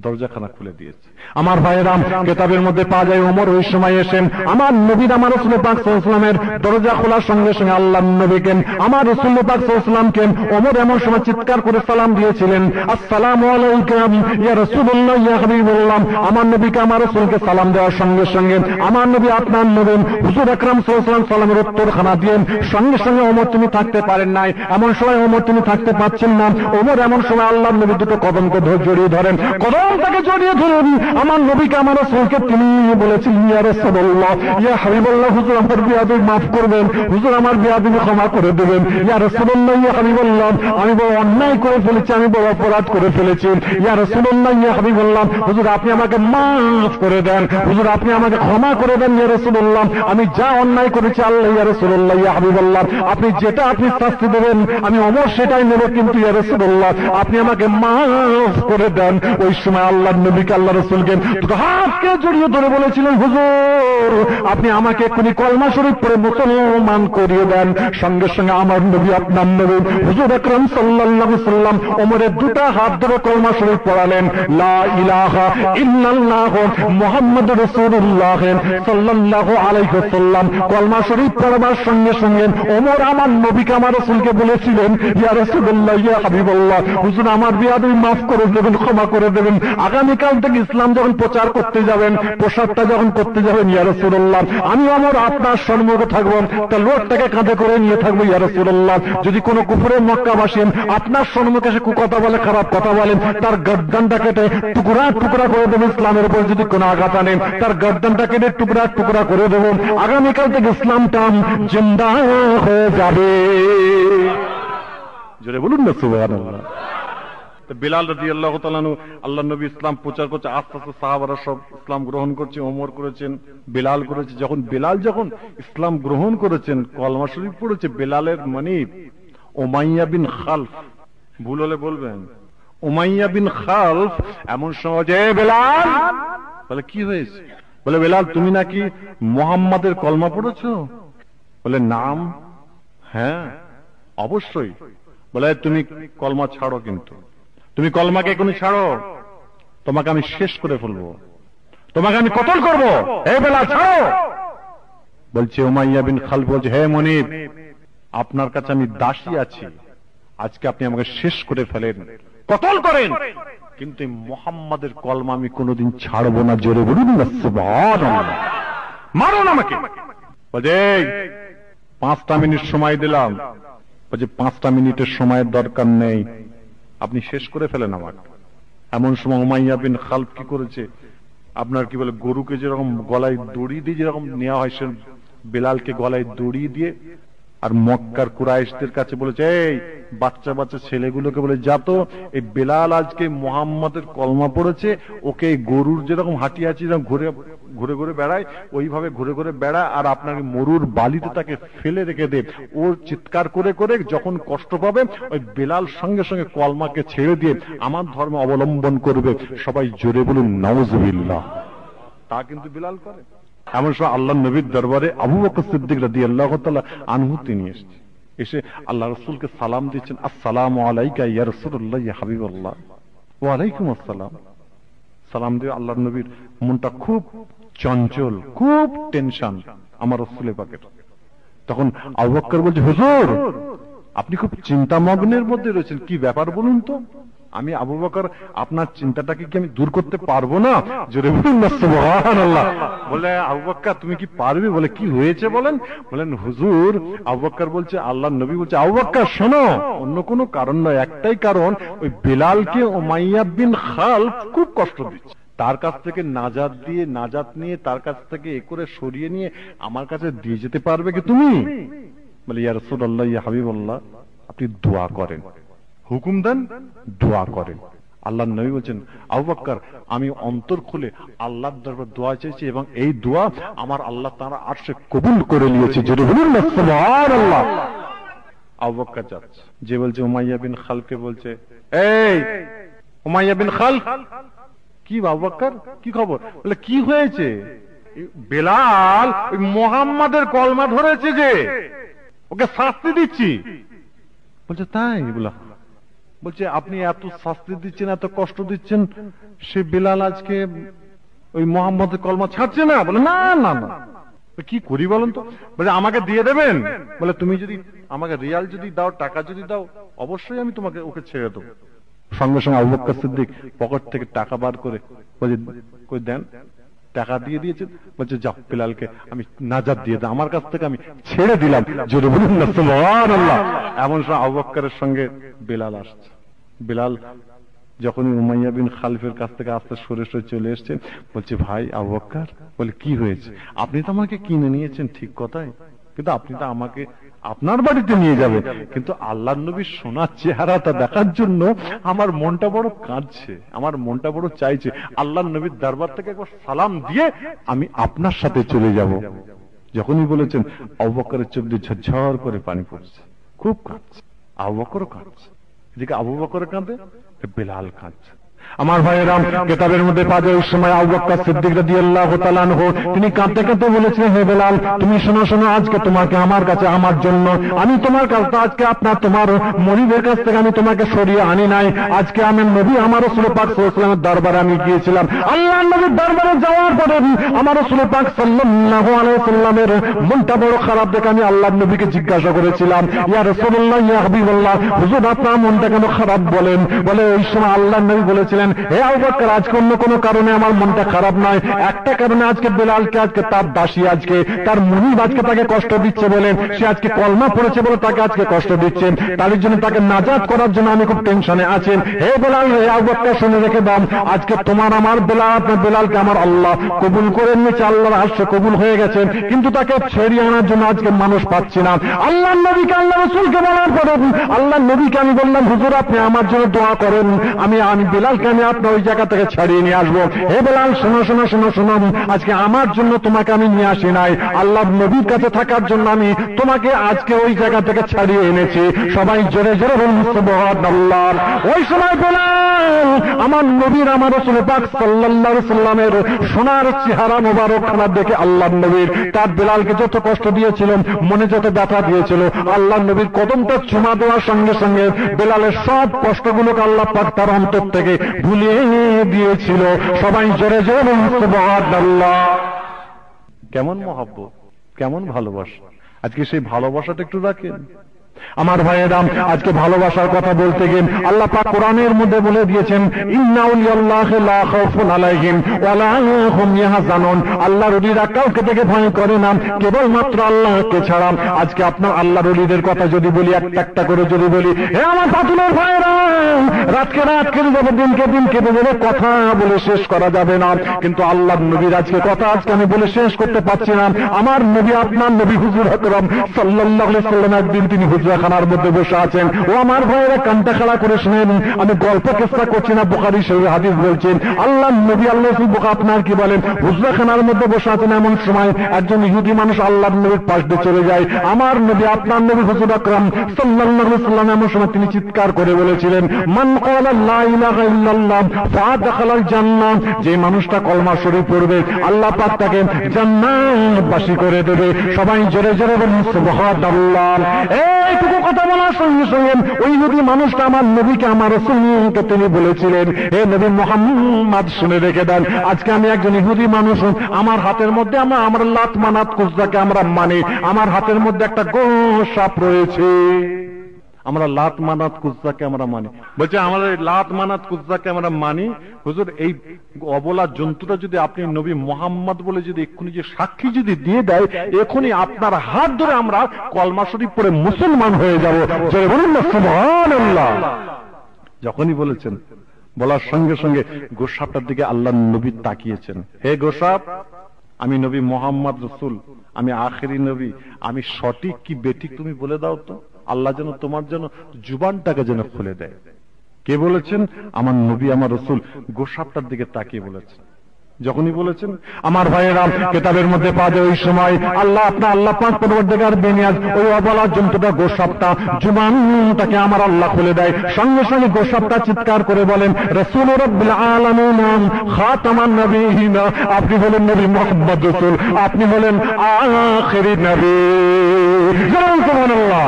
দরজাখানা খুলে দিয়েছে। আমার ভাইয়েরাম কিতাবের মধ্যে পাওয়া যায় ওমর ওই সময় এসেন আমার নবী আমার রাসূল পাক সাল্লাল্লাহু আলাইহি ওয়াসাল্লামের দরজা খোলার সঙ্গে সঙ্গে আল্লাহর নবীকে আমার রাসূল পাক সাল্লাল্লাহু আলাইহি ওয়াসাল্লামকে ওমর এমন সময় চিৎকার করে সালাম দিয়েছিলেন, আসসালামু আলাইকুম ইয়া রাসূলুল্লাহ ইয়া হাবিবাল্লাহ। আমার নবীকে আমার রাসূলকে সালাম দেওয়ার সঙ্গে সঙ্গে আমার নবী আপনার নবী হুজুর আকরাম সাল্লাল্লাহু আলাইহি ওয়াসাল্লাম সালামের উত্তরখানা দিয়ে সঙ্গে সঙ্গে ওমর তিনি থাকতে পারেন নাই। এমন সময় ওমর তিনি থাকতে পাচ্ছেন না। ওমর এমন সময় আল্লাহর নবী দুটো কদমকে জড়িয়ে ধরেন, কদমটাকে জড়িয়ে ধরেন আমার নবীকে আমার রাসূলকে তিনি বলেছেন ইয়া রাসূলুল্লাহ ইয়া হাবিবাল্লাহ, হুজুর আমার বিয়াদবি মাফ করবেন, হুজুর আমার বিয়াদবি ক্ষমা করে দেবেন। ইয়া রাসূলুল্লাহ ইয়া হাবিবাল্লাহ আমি বড় অন্যায় করে ফেলেছি, আমি বড় অপরাধ করে ফেলেছি। ইয়া রাসূলুল্লাহ ইয়া হাবিবাল্লাহ হুজুর আপনি আমাকে মাফ করে দেন, হুজুর আপনি আমাকে ক্ষমা করে দেন। ইয়া রাসূলুল্লাহ আমি যা অন্যায় করেছি আল্লাহ ইয়া রাসূলুল্লাহ ইয়া হাবিবাল্লাহ আপনি যেটা আপনি শাস্তি দেবেন আমি ওমর সেটাই নেব, কিন্তু ইয়া রাসূলুল্লাহ আপনি আমাকে মাফ করে দেন। ওই সময় আল্লাহ নবীকে আল্লাহ রাসূলকে দুটো হাতকে জড়িয়ে ধরে বলেছিলেন হুজুর আপনি আমাকে এক্ষুনি কলমা শরীফ পড়ে মুসলমান করিয়ে দেন। সঙ্গে সঙ্গে আমার নবী আপনার নবী হুজুর আকরাম সাল্লাল্লাহু আলাইহি ওয়াসাল্লাম ওমরের দুটো হাত ধরে কলমা শরীফ পড়ালেন, লা ইলাহা ইল্লাল্লাহ মুহাম্মাদুর রাসূলুল্লাহ সাল্লাল্লাহু আলাইহি ওয়াসাল্লাম। কলমা শরীফ পড়াবার সঙ্গে সঙ্গে ওমর আমার নবীকে আমার রাসূলকে বলেছিলেন ইয়া রাসূলুল্লাহ ইয়া হাবিবাল্লাহ হুজুর আমার বিয়াদবি মাফ করে দেবেন, ক্ষমা করে দেবেন। আগামীকাল থেকে ইসলাম যখন প্রচার করতে যাবেন, প্রসারটা যখন করতে যাবেন ইয়া রাসূলুল্লাহ আমি আমার আপনার সম্মুখে থাকবো, তা লোকটাকে কাঁধে করে নিয়ে থাকবো ইয়া রাসূলুল্লাহ। যদি কোনো কুফরের মক্কাবাসী আপনার সম্মুখে সে কুকথা বলে, খারাপ কথা বলেন, তার গর্দানটা কেটে টুকরা টুকরা করে দেবো। ইসলামের উপর যদি কোনো আঘাত আনেন তার গর্দানটা কেটে টুকরা টুকরা করে দেবো। আগামীকাল থেকে ইসলামটা জিন্দা হয়ে যাবে। জোরে বলুন না সুবহানাল্লাহ। বিলাল রাদিয়াল্লাহু তাআলা আনহু আল্লাহ নবী ইসলাম প্রচার করছে, আস্তে আস্তে সাহাবারা সব ইসলাম গ্রহণ করছে, ওমর করেছেন, বিলাল করেছে। বিলাল যখন ইসলাম গ্রহণ করেছেন কলমা শরীফ পড়েছে, বিলালের মানে উমাইয়া বিন খালফ, ভুল হলে বলবেন, উমাইয়া বিন খালফ এমন সময় যে বিলাল বলে কি হয়েছে? বলে বিলাল তুমি নাকি মুহাম্মাদের কলমা পড়েছো? বলে নাম, হ্যাঁ অবশ্যই। বলে তুমি কলমা ছাড়ো, কিন্তু তুমি কলমাকে এখনই ছাড়ো, তোমাকে আমি শেষ করে ফেলবো, তোমাকে আমি কতল করবো। হে বেলাল ছাড়ো। বলছে উমাইয়া বিন খালফ বলছে হে মনিব আপনার কাছে আমি দাসী আছি, আজকে আপনি আমাকে শেষ করে ফেলেন, কতল করেন, কিন্তু মুহাম্মাদের কলমা আমি কোনোদিন ছাড়বো না। জোরে বলুন না সুবহানাল্লাহ। মারুন আমাকে। বলছে 5টা মিনিট সময় দিলাম। বলছে 5টা মিনিটের সময়ের দরকার নেই, আপনি শেষ করে ফেলেন আমাকে। এমন সময় উমাইয়া বিন খালফ কি করেছে, আপনার কি বলে গরুকে যেরকম গলায় দড়ি দিয়ে যেরকম নেওয়া হয়, সে বিলালকে গলায় দড়ি দিয়ে আর মক্কার কুরাইশদের কাছে বলেছে, এই বাচ্চা বাচ্চা ছেলেগুলোকে বলে, যা তো এই বেলাল আজকে মুহাম্মাদের কলমা পড়েছে, ওকে গরুর যেরকম হাঁটিয়াছি যেরকম ঘুরে ঘুরে ঘুরে বেড়ায়, ওইভাবে ঘুরে ঘুরে বেড়ায়, আর আপনাকে মরুর বালিতে তাকে ফেলে রেখে দে। ওর চিৎকার করে করে যখন কষ্ট পাবে, ওই বেলাল সঙ্গে সঙ্গে কলমাকে ছেড়ে দিয়ে আমার ধর্ম অবলম্বন করবে। সবাই জোরে বলুন নাউজুবিল্লাহ। তা কিন্তু বেলাল করে। এমন সময় আল্লাহ নবীর দরবারে আবু বকর সিদ্দিক রাদিয়াল্লাহু তাআলা আনহু তিনি এসে আল্লাহ রাসূলকে সালাম দিচ্ছেন, আসসালামু আলাইকা ইয়া রাসূলুল্লাহ ইয়া হাবিবাল্লাহ। ওয়া আলাইকুম আসসালাম। সালাম দিয়ে আল্লাহর নবীর মনটা খুব চঞ্চল, খুব টেনশন আমার রাসূল পাকের। তখন আবু বকর বলছে, হুজুর আপনি খুব চিন্তামগ্নের মধ্যে রয়েছেন, কি ব্যাপার বলুন তো? আমি আবু বকর আপনার চিন্তাটাকে কি আমি দূর করতে পারবো না? জোরে বলুন না সুবহানাল্লাহ। বলে আবু বকর তুমি কি পারবে? বলে কি হয়েছে বলেন? বলেন হুজুর, আবু বকর বলছে, আল্লাহর নবী বলছে, আবু বকর শোনো, অন্য কোনো কারণ নয়, একটাই কারণ, ওই বেলালকে উমাইয়া বিন খালফ খুব কষ্ট দিচ্ছে। তার কাছ থেকে নাজাত নিয়ে তার কাছ থেকে এ করে সরিয়ে নিয়ে আমার কাছে দিয়ে যেতে পারবে কি তুমি? বলে ইয়া রাসূলুল্লাহ ইয়া হাবিবাল্লাহ, আপনি দোয়া করেন, হুকুম দেন, দোয়া করেন। আল্লাহর নবী বলছেন, আবু বকর আমি অন্তর খুলে আল্লাহর দরবারে দোয়া চাইছি, এবং এই দোয়া আমার আল্লাহ তাআলা আরশে কবুল করে নিয়েছে। জোরে বলুন না সুবহানাল্লাহ। আবু বকর যাচ্ছে, যে বলছে উমাইয়া বিন খালফকে বলছে, এই উমাইয়া বিন খালফ, কি আবু বকর কি খবর? বলে কি হয়েছে? বেলাল ওই মুহাম্মাদের কলমা ধরেছে, যে ওকে শাস্তি দিচ্ছি। বলছে তাই? বলছে আপনি এত শাস্তি দিচ্ছেন, এত কষ্ট দিচ্ছেন, সে বেলাল আজকে ওই মুহাম্মাদের কলমা ছাড়ছে না। বলে না না না। কি করি বলেন তো? বলে আমাকে দিয়ে দেবেন? বলে তুমি যদি আমাকে রিয়াল যদি দাও, টাকা যদি দাও, অবশ্যই আমি তোমাকে ওকে ছেড়ে দেবো। সঙ্গে সঙ্গে আবু বকর সিদ্দিক পকেট থেকে টাকা বার করে বলছে, কই দেন। টাকা দিয়ে দিয়েছেন। বলছে যাও, বেলালকে আমি নাজাত দিয়ে দাও, আমার কাছ থেকে আমি ছেড়ে দিলাম। জোরে বলুন না সুবহানাল্লাহ। এমন সময় আবু বকরের সঙ্গে বেলাল আসছে। বেলাল যখন উমাইয়া বিন খালফের কাছ থেকে আস্তে সরে সরে চলে এসছেন, বলছে ভাই আবু বকর, বলে কি হয়েছে? আপনি তো আমাকে কিনে নিয়েছেন ঠিক কথাই, কিন্তু আপনি তো আমাকে আপনার বাড়িতে নিয়ে যাবে, কিন্তু আল্লাহর নবীর সোনার চেহারাটা দেখার জন্য আমার মনটা বড় কাঁদছে, আমার মনটা বড় চাইছে আল্লাহর নবীর দরবার থেকে একবার সালাম দিয়ে আমি আপনার সাথে চলে যাব। যখনই বলেছেন, আবু বকরের চোখ দিয়ে ঝরঝর করে পানি পড়ছে, খুব কাঁদছে। আবু বকরও কাঁদছে। এদিকে আবু বকর কাঁদে, বেলাল কাঁদছে। আমার ভাইয়েরা, কিতাবের মধ্যে পাওয়া যায়, ওই সময় আবু বকর সিদ্দিক রাদিয়াল্লাহু তাআলা আনহু তিনি কাঁদতে কাঁদতে বলেছিলেন, হে বেলাল তুমি শোনো শোনো, আজকে তোমাকে আমার কাছে আমার জন্য, আমি তোমার কাছে আজকে তোমার মনিবের কাছ থেকে আমি তোমাকে সরিয়ে আনি নাই। আজকে আমি নবী আমার রাসূল পাক সাল্লাল্লাহু আলাইহি ওয়াসাল্লামের দরবারে আমি গিয়েছিলাম। আল্লাহর নবীর দরবারে যাওয়ার পরে আমার রাসূল পাক সাল্লাল্লাহু আলাইহি ওয়াসাল্লামের মনটা বড় খারাপ দেখে আমি আল্লাহর নবীকে জিজ্ঞাসা করেছিলাম, ইয়া রাসূলুল্লাহ ইয়া হাবিবাল্লাহ, হুজুর আপনার মনটা কেন খারাপ বলেন? বলে ওই সময় আল্লাহর নবী বলেছিলেন, হে আবু বকর আজকে অন্য কোনো কারণে আমার মনটা খারাপ নয়, একটা কারণে আজকে বেলালকে, আজকে তার দাসী, আজকে তার মুনিব আজকে তাকে কষ্ট দিচ্ছে বলেন, সে আজকে কলমা পড়েছে বলে তাকে আজকে কষ্ট দিচ্ছেন, তার জন্য তাকে নাজাত করার জন্য আমি খুব টেনশনে আছেন। হে বেলাল, হে আবু বকর শুনে রেখে দাও, আজকে তোমার আমার বেলাল, আপনার বেলালকে আমার আল্লাহ কবুল করে নিয়েছে, আল্লাহর আরশে কবুল হয়ে গেছেন, কিন্তু তাকে ছেড়ে আনার জন্য আজকে মানুষ পাচ্ছি না। আল্লাহর নবীকে, আল্লাহ রাসূলকে বলার পরে আল্লাহর নবীকে আমি বললাম, হুজুর আপনি আমার জন্য দোয়া করেন, আমি বেলালকে আমি আপনার ওই জায়গা থেকে ছাড়িয়ে নিয়ে আসবো। হে বেলাল শোনো শোনো শোনো শোনো, আজকে আমার জন্য তোমাকে আমি নিয়ে আসি নাই, আল্লাহর নবীর কাছে থাকার জন্য আমি তোমাকে আজকে ওই জায়গা থেকে ছাড়িয়ে এনেছি। সবাই জোরে জোরে বলুন সুবহানাল্লাহ। ওই সময় বেলাল আমার নবীর, আমার রাসূল পাক সাল্লাল্লাহু আলাইহি সাল্লামের সোনার চেহারা মোবারকখানা দেখে আল্লাহর নবীর, তার বেলালকে যত কষ্ট দিয়েছিল, মনে যত ব্যথা দিয়েছিল, আল্লাহর নবীর কদমটা চুমা দেওয়ার সঙ্গে সঙ্গে বেলালের সব কষ্টগুলোকে আল্লাহ পাক তার অন্তর থেকে ভুলিয়ে দিয়েছিল। সবাই জোরে জোরে সুবহানাল্লাহ। কেমন মহব্বত, কেমন ভালোবাসা। আজকে সেই ভালোবাসাটা একটু রাখেন। আমার ভাইয়েরা, আজকে ভালোবাসার কথা বলতে গিয়ে আল্লাহ পাক কোরআনের মধ্যে বলে দিয়েছেন, ইন্না আউলিয়াল্লাহি লা খাউফুন আলাইহিম ওয়া লা হুম ইয়াহজানুন। আল্লাহর ওলিরা কাউকে থেকে ভয় করে না, কেবলমাত্র আল্লাহকে ছাড়া। আজকে আপনার আল্লাহর ওলিদের কথা যদি বলি, একটা একটা করে যদি বলি, হে আমার পাতুলের ভাইয়েরা, রাতকে রাত কেটে যাবে, দিনকে দিন কেটে যাবে, কথা বলে শেষ করা যাবে না। কিন্তু আল্লাহর নবীর আজকে কথা আজকে আমি বলে শেষ করতে পারছি না। আমার নবী, আপনার নবী হুজুর আকরাম সাল্লাল্লাহু আলাইহি সাল্লাম একদিন তিনি হুজরাখানার মধ্যে বসে আছেন। ও আমার ভাইয়েরা, কানটা খাড়া করে শুনেন, আমি গল্প কেসা করছি না, বুখারী শরীফের হাদিস বলছেন। আল্লাহর নবী আল্লাহ রাসূল আপনার কি বলেন, হুজরাখানার মধ্যে বসে আছেন, এমন সময় একজন ইহুদি মানুষ আল্লাহর নবীর পাশ দিয়ে চলে যায়। আমার নবী, আপনার নবী হুজুর আকরাম সাল্লাল্লাহু আলাইহি সাল্লাম এমন সময় তিনি চিৎকার করে বলেছিলেন, মান ক্বালা লা ইলাহা ইল্লাল্লাহ ফাদাখালাল জান্নাহ। যে মানুষটা কলমা শরীফ পড়বে, আল্লাহ পাক তাকে জান্নাতবাসী করে দেবে। সবাই জোরে জোরে বলুন সুবহানাল্লাহ। এইটুকু কথা বলার সঙ্গে সঙ্গে ওই ইহুদি মানুষটা আমার নবীকে, আমার রাসূলকে তিনি বলেছিলেন, হে নবী মুহাম্মদ শুনে রেখে দেন, আজকে আমি একজন ইহুদি মানুষ, আমার হাতের মধ্যে আমার লাত মানাত কুজ্জাকে আমরা মানি, আমার হাতের মধ্যে একটা গোসাপ রয়েছে, আমরা লাত মানাত কুজ্জাকে আমরা মানি। বলছে আমাদের লাত মানাত কুজ্জাকে আমরা মানি। হুজুর, এই অবলা জন্তুটা যদি আপনি নবী মুহাম্মদ বলে যদি এক্ষুনি যে সাক্ষী যদি দিয়ে দেয়, এখনই আপনার হাত ধরে আমরা কলমা শরীফ পড়ে মুসলমান হয়ে যাব। জয় বলুন না সুবহানাল্লাহ। যখনই বলেছেন, বলার সঙ্গে সঙ্গে গোসাপটার দিকে আল্লাহর নবী তাকিয়েছেন, হে গোসাপ, আমি নবী মুহাম্মদ রাসূল, আমি আখেরি নবী, আমি সঠিক কি বেঠিক তুমি বলে দাও তো। আল্লাহ যেন তোমার জন্য জুবানটাকে যেন খুলে দেয়। কে বলেছেন? আমার নবী, আমার রাসূল গোসাপটার দিকে তাকিয়ে বলেছেন। যখনই বলেছেন, আমার ভাইয়েরা, কিতাবের মধ্যে পাওয়া যায় ওই সময় আল্লাহ পাক পরবর্তীকার বেনিয়াজ ওই অবলা জন্তুটা গোসাপটা জুবানটাকে আমার আল্লাহ খুলে দেয়। সঙ্গে সঙ্গে গোসাপটা চিৎকার করে বলেন, রাসূল রাব্বিল আলামিন খাতামান নবিয়িন, আপনি হলেন নবী মুহাম্মদ রাসূল, আপনি হলেন আখেরি নবী। সুবহানাল্লাহ।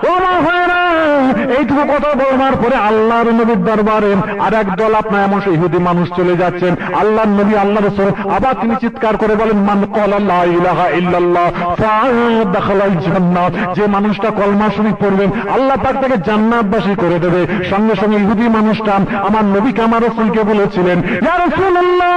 ও আমার ভাইয়েরা, এইটুকু কথা বলার পরে আল্লাহর নবীর দরবারে আর এক দল আপনার এমন ইহুদি মানুষ চলে যাচ্ছেন। আল্লাহর নবী, আল্লাহ রাসূল আবার তিনি চিৎকার করে বলেন, মান ক্বালা লা ইলাহা ইল্লাল্লাহ ফাদাখালাল জান্নাহ। যে মানুষটা কলমা শরীফ পড়বেন, আল্লাহ পাক তাকে জান্নাতবাসী করে দেবে। সঙ্গে সঙ্গে ইহুদি মানুষটা আমার নবীকে, আমার রাসূলকে বলেছিলেন, ইয়া রাসূলুল্লাহ,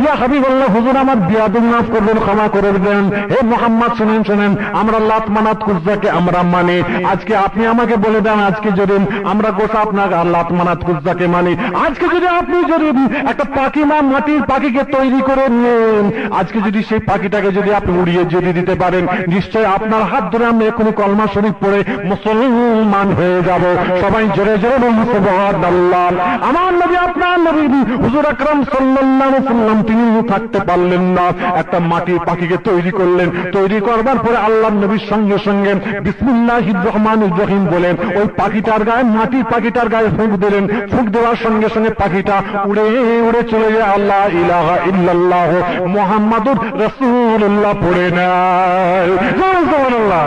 ইয়া হাবিবাল্লাহ, হুজুর আমার বিয়াদবি মাফ করবেন, ক্ষমা করে দেন। হে মুহাম্মদ, শুনেন, আমরা লাত মানাত কুজ্জাকে আমরা মানি। আজকে আপনি আমাকে বলে দেন, আজকে যদি আমরা গোসা আপনার লাত মানাত কুজ্জাকে মানি, আজকে যদি আপনি যদি একটা পাখি মাটির পাখিকে তৈরি করে নেন, আজকে যদি সেই পাখিটাকে যদি আপনি উড়িয়ে যদি দিতে পারেন, নিশ্চয় আপনার হাত ধরে আমরা এখনই কলমা শরীফ পড়ে মুসলমান হয়ে যাব। সবাই জোরে জোরে বলুন সুবহানাল্লাহ। আমার নবী, আপনার নবী হুজুর আকরাম সাল্লাল্লাহু আলাইহি সাল্লাম তিনি থাকতে পারলেন না, একটা মাটির পাখিকে তৈরি করলেন। তৈরি করবার পরে আল্লাহর নবীর সঙ্গে সঙ্গে বিসমিল্লাহির রহমানির রহিম বলে ওই পাখিটার গায়ে, মাটির পাখিটার গায়ে ফুঁক দিলেন। ফুঁক দেওয়ার সঙ্গে সঙ্গে পাখিটা উড়ে উড়ে চলে যায় আল্লাহ ইলাহা ইল্লাল্লাহ মুহাম্মাদুর রাসূলুল্লাহ পড়ে নেয়। সুবহানাল্লাহ।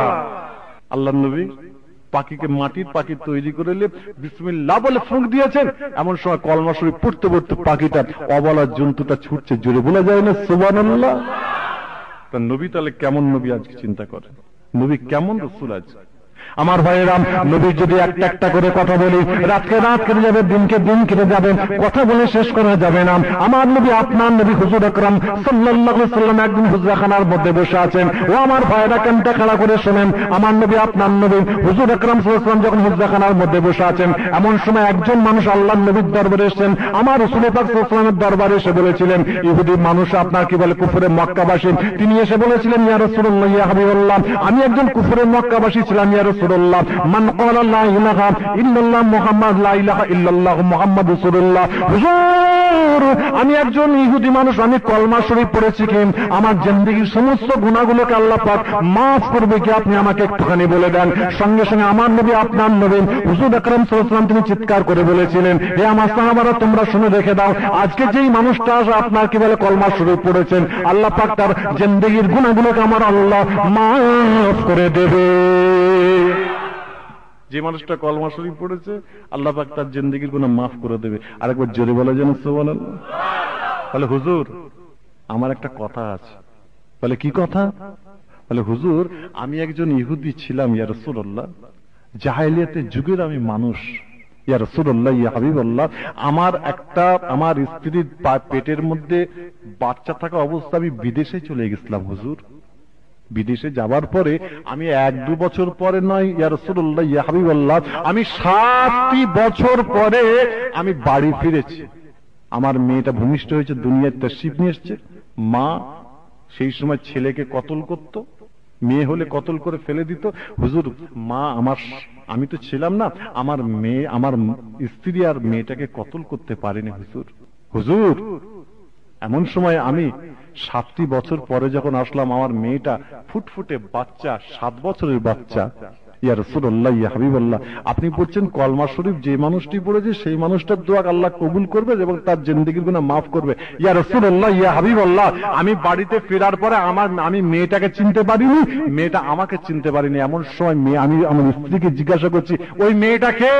আল্লাহর নবী পাখিকে মাটির পাখি তৈরি করে বিসমিল্লাহ বলে ফুঁক দিয়েছেন। এমন সময় কলমা শরীফ পড়তে পড়তে পাখিটা, অবলা জন্তুটা ছুটছে, জোরে বলা যায় না সুবহানাল্লাহ। তা নবী তাহলে কেমন নবী আজকে চিন্তা করেন, নবী কেমন রাসূল আজকে। আমার ভাইয়েরা, নবীর যদি একটা একটা করে কথা বলি, রাতকে রাত কেটে যাবে, দিনকে দিন কেটে যাবে, কথা বলে শেষ করা যাবে না। আমার নবী, আপনার নবী হুজুর আকরাম সাল্লাল্লাহু আলাইহি সাল্লাম একদিন হুজরাখানার মধ্যে বসে আছেন। ও আমার ভাইয়েরা, কানটা খাড়া করে শোনেন, আমার নবী, আপনার নবী হুজুর আকরাম সাল্লাল্লাহু আলাইহি সাল্লাম যখন হুজরাখানার মধ্যে বসে আছেন, এমন সময় একজন মানুষ আল্লাহর নবীর দরবারে এসেছেন। আমার রাসূল পাক সাল্লাল্লাহু আলাইহি ওয়াসাল্লামের দরবারে এসে বলেছিলেন, ইহুদি মানুষ আপনার কি বলে কুফরে মক্কাবাসী, তিনি এসে বলেছিলেন, ইয়া রাসূলুল্লাহ, ইয়া হাবিবাল্লাহ, আমি একজন কুফরে মক্কাবাসী ছিলাম, ইয়া রাসূলুল্লাহ, মান ক্বালা লা ইলাহা ইল্লাল্লাহ মুহাম্মাদ লা ইলাহা ইল্লাল্লাহ মুহাম্মাদুর রাসূলুল্লাহ। হুজুর, আমি একজন ইহুদি মানুষ, আমি কলমা শরীফ পড়েছি, কি আমার জিন্দেগীর সমস্ত গুনাহগুলোকে আল্লাহ পাক মাফ করবে কি, আপনি আমাকে একটুখানি বলে দেন। সঙ্গে সঙ্গে আমার নবী, আপনার নবী হুজুর আকরাম সাল্লাল্লাহু আলাইহি ওয়াসাল্লাম তিনি চিৎকার করে বলেছিলেন, হে আমার সাহাবারা, তোমরা শুনে রেখে দাও, আজকে যেই মানুষটা আপনার কি বলে কলমা শরীফ পড়েছেন, আল্লাহ পাক তার জিন্দেগীর গুনাহগুলোকে আমার আল্লাহ মাফ করে দেবে। যে মানুষটা কলমা শরীফ পড়েছে, আল্লাহ পাক তার জিন্দেগীর গুনাহ মাফ করে দেবে। আরেকবার জোরে বলা যেন সুবহানাল্লাহ। তাহলে হুজুর, আমার একটা কথা আছে। বলে কি কথা? বলে হুজুর, আমি একজন ইহুদি ছিলাম ইয়া রাসূলুল্লাহ, জাহেলিয়াতের যুগের আমি মানুষ, ইয়া রাসূলুল্লাহ ইয়া হাবিবাল্লাহ, আমার স্ত্রীর পেটের মধ্যে বাচ্চা থাকা অবস্থা আমি বিদেশে চলে গেছিলাম হুজুর। বিদেশে যাবার পরে আমি 1-2 বছর পরে নয়, ইয়া রাসূলুল্লাহ ইয়া হাবিবাল্লাহ, আমি 7টি বছর পরে আমি বাড়ি ফিরেছি। আমার মেয়েটা ভূমিষ্ঠ হয়েছে, দুনিয়ার তাশরীফ নিয়ে এসেছে। মা সেই সময় ছেলেকে কতল করত, মেয়ে হলে কতল করে ফেলে দিত। হুজুর মা আমি তো ছিলাম না, আমার স্ত্রী আর মেয়েটাকে কতল করতে পারেনি হুজুর। এমন সময় আমি 7টি বছর পরে যখন আসলাম, আমার মেয়েটা ফুটফুটে বাচ্চা, 7 বছরের বাচ্চা। ইয়া রাসূলুল্লাহ ইয়া হাবিবাল্লাহ, আপনি পড়ছেন কলমা শরীফ, যে মানুষটি পড়েছে সেই মানুষটার দোয়া আল্লাহ কবুল করবে এবং তার জিন্দেগির গুনাহ মাফ করবে। ইয়া রাসূলুল্লাহ ইয়া হাবিবাল্লাহ, আমি বাড়িতে ফেরার পরে আমি মেয়েটাকে চিনতে পারিনি, মেয়েটা আমাকে চিনতে পারিনি। এমন সময় আমি আমার স্ত্রীকে জিজ্ঞাসা করছি, ওই মেয়েটা কে?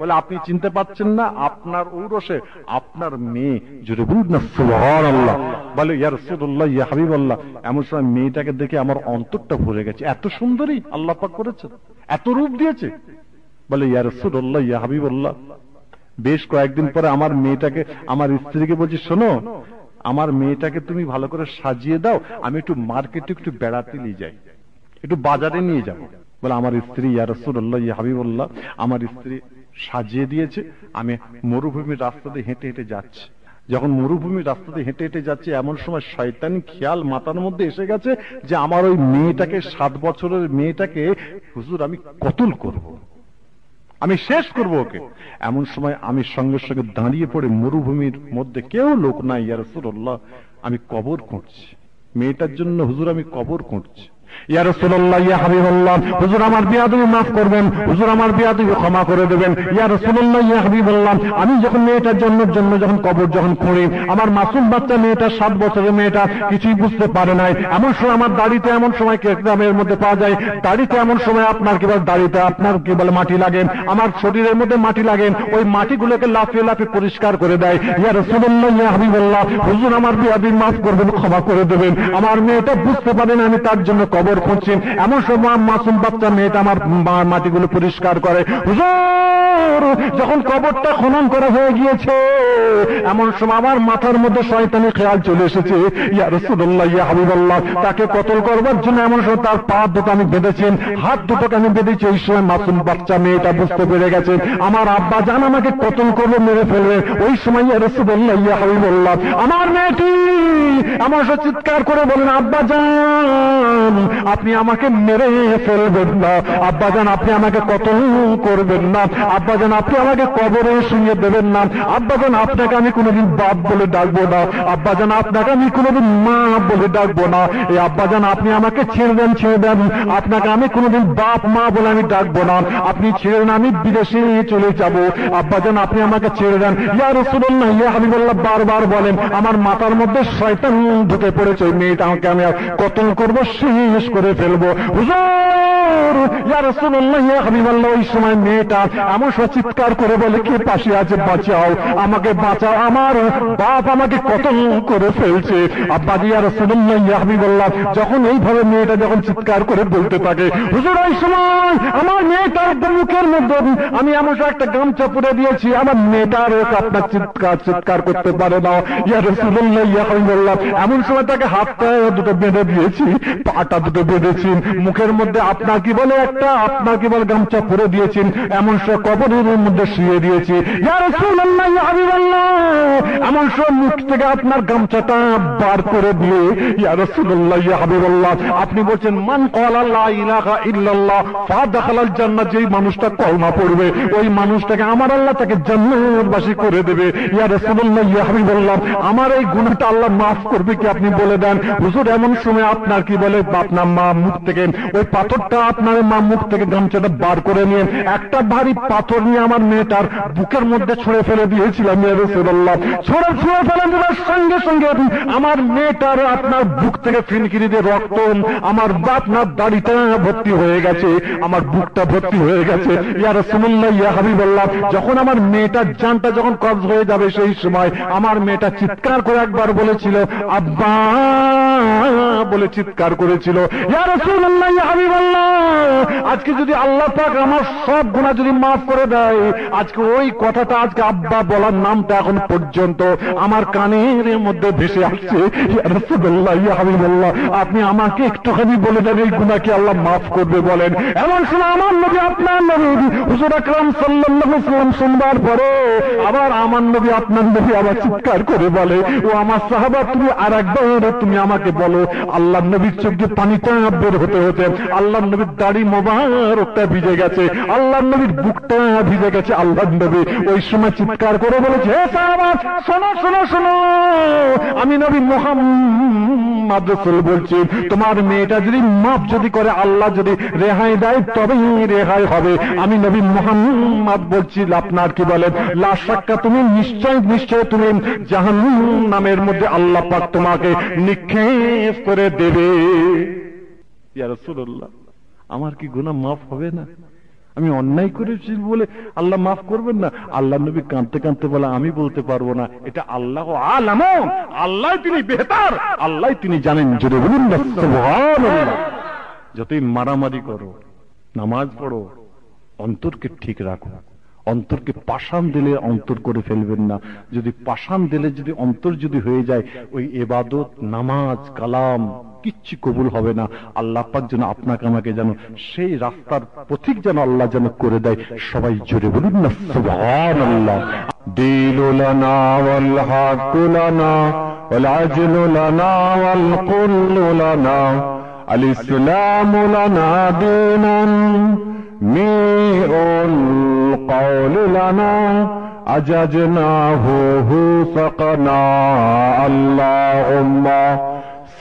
বলে আপনি চিনতে পাচ্ছেন না, আপনার ঔরসে আপনার মেয়ে। জোরে বলুন না সুবহানাল্লাহ। বলে ইয়া রাসূলুল্লাহ ইয়া হাবিবাল্লাহ, এমন সময় মেয়েটাকে দেখে আমার অন্তরটা ভরে গেছে। এত সুন্দরী আল্লাহ পাক করেছেন, এত রূপ দিয়েছে। বলে ইয়া রাসূলুল্লাহ ইয়া হাবিবাল্লাহ, বেশ কয়েকদিন পরে আমার স্ত্রীকে বলছি, শোনো, আমার মেয়েটাকে তুমি ভালো করে সাজিয়ে দাও, আমি একটু মার্কেটে একটু বেড়াতে নিয়ে যাই, একটু বাজারে নিয়ে যাবো। বলে আমার স্ত্রী, ইয়া রাসূলুল্লাহ ইয়া হাবিবাল্লাহ, আমার স্ত্রী সাজিয়ে দিয়েছে। আমি মরুভূমির রাস্তা দিয়ে হেঁটে হেঁটে যাচ্ছি। যখন মরুভূমির রাস্তা দিয়ে হেঁটে হেঁটে যাচ্ছি, এমন সময় শয়তানি খেয়াল মাথার মধ্যে এসে গেছে যে আমার ওই মেয়েটাকে, 7 বছরের মেয়েটাকে হুজুর আমি কতল করব, আমি শেষ করব ওকে। এমন সময় আমি সঙ্গে সঙ্গে দাঁড়িয়ে পড়ে, মরুভূমির মধ্যে কেউ লোক নাই, ইয়া রাসূলুল্লাহ, আমি কবর খুঁড়ছি মেয়েটার জন্য হুজুর, আমি কবর খুঁড়ছি। ইয়া রাসূলুল্লাহ ইয়া হাবিবাল্লাহ, হুজুর আমার বিয়াদবি মাফ করবেন, হুজুর আমার বিয়াদবি ক্ষমা করে দেবেন। ইয়া রাসূলুল্লাহ ইয়া হাবিবাল্লাহ, আমি যখন মেয়েটার জন্য যখন কবর খুঁড়ি, আমার মাসুম বাচ্চা মেয়েটা, 7 বছরের মেয়েটা কিছুই বুঝতে পারে নাই। এমন সময় আমার দাড়িতে এমন সময় গ্রামের মধ্যে পাওয়া যায়, দাড়িতে এমন সময় আপনার কি বলে, দাড়িতে আপনার কি বলে মাটি লাগে, আমার শরীরের মধ্যে মাটি লাগে, ওই মাটিগুলোকে লাফিয়ে লাফিয়ে পরিষ্কার করে দেয়। ইয়া রাসূলুল্লাহ ইয়া হাবিবাল্লাহ, হুজুর আমার বিয়াদবি মাফ করবেন, ক্ষমা করে দেবেন। আমার মেয়েটা বুঝতে পারে না আমি তার জন্য কবর খুঁজছেন। এমন সময় মাসুম বাচ্চা মেয়েটা আমার মাটিগুলো পরিষ্কার করে। হুজুর যখন কবরটা খনন করা হয়ে গিয়েছে, এমন সময় আমার মাথার মধ্যে শয়তানি খেয়াল চলে এসেছে, ইয়া রাসূলুল্লাহ ইয়া হাবিবাল্লাহ, তাকে কতল করবার জন্য এমন সময় তার পা দুটো আমি বেঁধেছেন, হাত দুটোকে আমি বেঁধেছি। এই সময় মাসুম বাচ্চা মেয়েটা বুঝতে পেরে গেছে আমার আব্বা জান আমাকে কতল করবে, মেরে ফেলবে। ওই সময় ইয়া রাসূলুল্লাহ ইয়া হাবিবাল্লাহ, আমার মেয়েটি আমার সাথে চিৎকার করে বলেন, আব্বা জান আপনি আমাকে মেরে ফেলবেন না, আব্বাজান আপনি আমাকে কতল করবেন না, আব্বাজান আপনি আমাকে কবরে শুইয়ে দেবেন না, আব্বাজান আপনাকে আমি কোনোদিন বাপ বলে ডাকবো না, আব্বাজান আপনাকে আমি কোনোদিন মা বলে ডাকবো না, এই আব্বাজান আপনি আমাকে ছেড়ে দেন, আপনাকে আমি কোনোদিন বাপ মা বলে আমি ডাকবো না, আপনি ছেড়ে দেন, আমি বিদেশে চলে যাব, আব্বাজান আপনি আমাকে ছেড়ে দেন। ইয়া রাসূলুল্লাহ ইয়া হাবিবাল্লাহ বারবার বলেন, আমার মাথার মধ্যে শয়তান ঢুকে পড়েছে, ওই মেয়েটা আমাকে আমি কতল করবো, শেষ করে ফেলবো। হুজুর ইয়া রাসূলুল্লাহ ইয়া হাবিবাল্লাহ, ওই সময় মেয়েটা এমন চিৎকার করে বলে, কে পাশে আছে, বাঁচাও আমাকে, বাঁচাও, আমার বাপ আমাকে কতল করে ফেলছে। আব্বা ইয়া রাসূলুল্লাহ ইয়া হাবিবাল্লাহ, যখন এইভাবে মেয়েটা যখন চিৎকার করে বলতে থাকে, হুজুর ওই সময় আমার মেয়েটার মুখের মধ্যে আমি এমন একটা গামছা পরে দিয়েছি, আমার মেয়েটার আপনার চিৎকার করতে পারে না। ইয়া রাসূলুল্লাহ ইয়া হাবিবাল্লাহ, এমন সময় তাকে হাতটা দুটো বেঁধে দিয়েছি, পাটা দুটো বেঁধেছেন, মুখের মধ্যে আপনার কি বলে গামছা পরে দিয়েছেন, এমন সব কবরের মধ্যে শুয়ে দিয়েছি। ইয়া রাসূলুল্লাহ ইয়া হাবিবাল্লাহ, এমন সব মুখ থেকে আপনার গামছাটা বার করে দিয়ে, ইয়া রাসূলুল্লাহ ইয়া হাবিবাল্লাহ, আপনি বলছেন মান ক্বালা লা ইলাহা ইল্লাল্লাহ ফাদাখালাল জান্নাহ, যেই মানুষটা কলমা পড়বে ওই মানুষটাকে আমার আল্লাহ তাকে জান্নাতবাসী করে দেবে। ইয়া রাসূলুল্লাহ ইয়া হাবিবাল্লাহ, আমার এই গুনাহটা আল্লাহ মাফ করবে কি আপনি বলে দেন। হুজুর এমন সময় আপনার কি বলে, আপনার মা মুখ থেকে ওই পাথরটা, আপনার মা মুখ থেকে গামছাটা বার করে নিয়ে একটা ভারী পাথর নিয়ে আমার মেয়েটার বুকের মধ্যে ছুঁড়ে ফেলে দিয়েছিলাম। ইয়া রাসূলুল্লাহ, ছুঁড়ে ফেলে দেওয়ার সঙ্গে সঙ্গে আমার মেয়েটার আপনার বুক থেকে ফিনকিরি দিয়ে রক্ত, আমার আপনার দাড়িটা ভর্তি হয়ে গেছে, আমার বুকটা ভর্তি হয়ে গেছে। ইয়া রাসূলুল্লাহ ইয়া হাবিবাল্লাহ, যখন আমার মেয়েটার জানটা যখন কবজ হয়ে যাবে, সেই সময় আমার মেয়েটা চিৎকার করে একবার বলেছিল আব্বা বলে চিৎকার করেছিল। ইয়া রাসূলুল্লাহ, ইয়া হাবিবাল্লাহ, আজকে যদি আল্লাহ পাক আমার সব গুনাহ যদি মাফ করে দেয়, আজকে ওই কথাটা আজকে আব্বা বলার নামটা এখন পর্যন্ত আমার কানের মধ্যে ভেসে আসছে। ইয়া রাসূলুল্লাহ, ইয়া হাবিবাল্লাহ, আপনি আমাকে একটুখানি বলে দেন এই গুনাহ কি আল্লাহ মাফ করবে বলেন। এমন সময় আমার নবী, আপনার নবী হুজুর আকরাম সাল্লাল্লাহু আলাইহি ওয়াসাল্লাম শুনবার পরে আবার আমার নবী, আপনার নবী আবার চিৎকার করে বলে, ও আমার সাহাবা, তুমি আরেকবার তুমি আমাকে বলো। আল্লাহর নবীর চোখ দিয়ে পানিটা বের হতে হতে আল্লাহর নবীর দাড়ি মোবারকটা ভিজে গেছে, আল্লাহর নবীর বুকটা ভিজে গেছে। আল্লাহর নবী ওই সময় চিৎকার করে বলেছে, হে সাহাবা, শোনো শোনো শোনো, আমি নবী মুহাম্মদ রাসূল বলছি, তোমার মেয়েটা যদি মাফ যদি করে, আল্লাহ যদি রেহাই দেয় তবেই রেহাই হবে। আমি নবী মুহাম্মদ বলছি, আপনার কি বলেন, লা শাক্কা, তুমি নিশ্চয় নিশ্চয় তুমি জাহান্নামের মধ্যে আল্লাহ পাক তোমাকে নিক্ষেপ করে দেবে। ইয়া রাসূলুল্লাহ, আমার কি গুনাহ মাফ হবে না? আমি অন্যায় করেছি বলে আল্লাহ মাফ করবেন না? আল্লাহ নবী কাঁদতে কাঁদতে বলে, আমি বলতে পারবো না, এটা আল্লাহ আলাম, আল্লাহ তিনি বেহতার, আল্লাহ তিনি জানেন। যদি বলুন না সুবহানাল্লাহ। যতই মারামারি করো, নামাজ পড়ো, অন্তরকে ঠিক রাখো। অন্তরকে পাষাণ দিলে অন্তর করে ফেলবেন না। যদি পাষাণ দিলে যদি অন্তর যদি হয়ে যায়, ওই ইবাদত, নামাজ, কালাম কিচ্ছু কবুল হবে না। আল্লাহ পাক যেন আপনাকে আমাকে যেন সেই রাস্তার পথিক যেন আল্লাহ যেন করে দেয়। সবাই জোরে বলুন না সুবহানাল্লাহ। দীনু লানা ওয়াল হাক্কু লানা ওয়াল আজলু লানা ওয়াল কুল্লু লানা আল ইসলামু লানা দীনান মিউল কওল লানা আজাজনাহু হুসাকনা আল্লাহুম্মা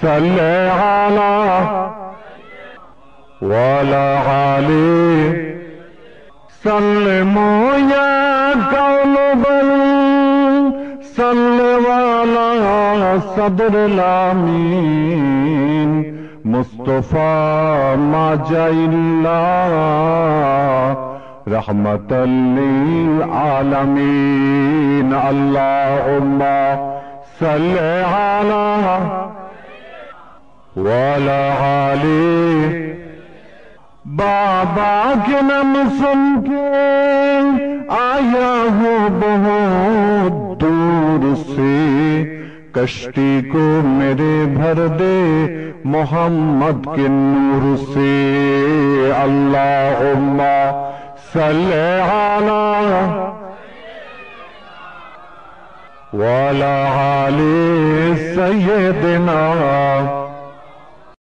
সাল্লি আলা ওয়ালা আলি সাল্লিমু ইয়া কাওলুল সাল্লি ওয়ালা সাদরুল আমিন মুস্তাফা মাজাইল্লাহ রাহমাতাল লিল আলামিন আল্লাহুম্মা সাল্লি আলা ওয়ালা আলি। बाबा के नाम सुन के आया हूँ बहुत दूर से, कश्ती को मेरे भर दे मोहम्मद के नूर से अल्लाहुम्मा सल्ली अला वाला आले सय्यदना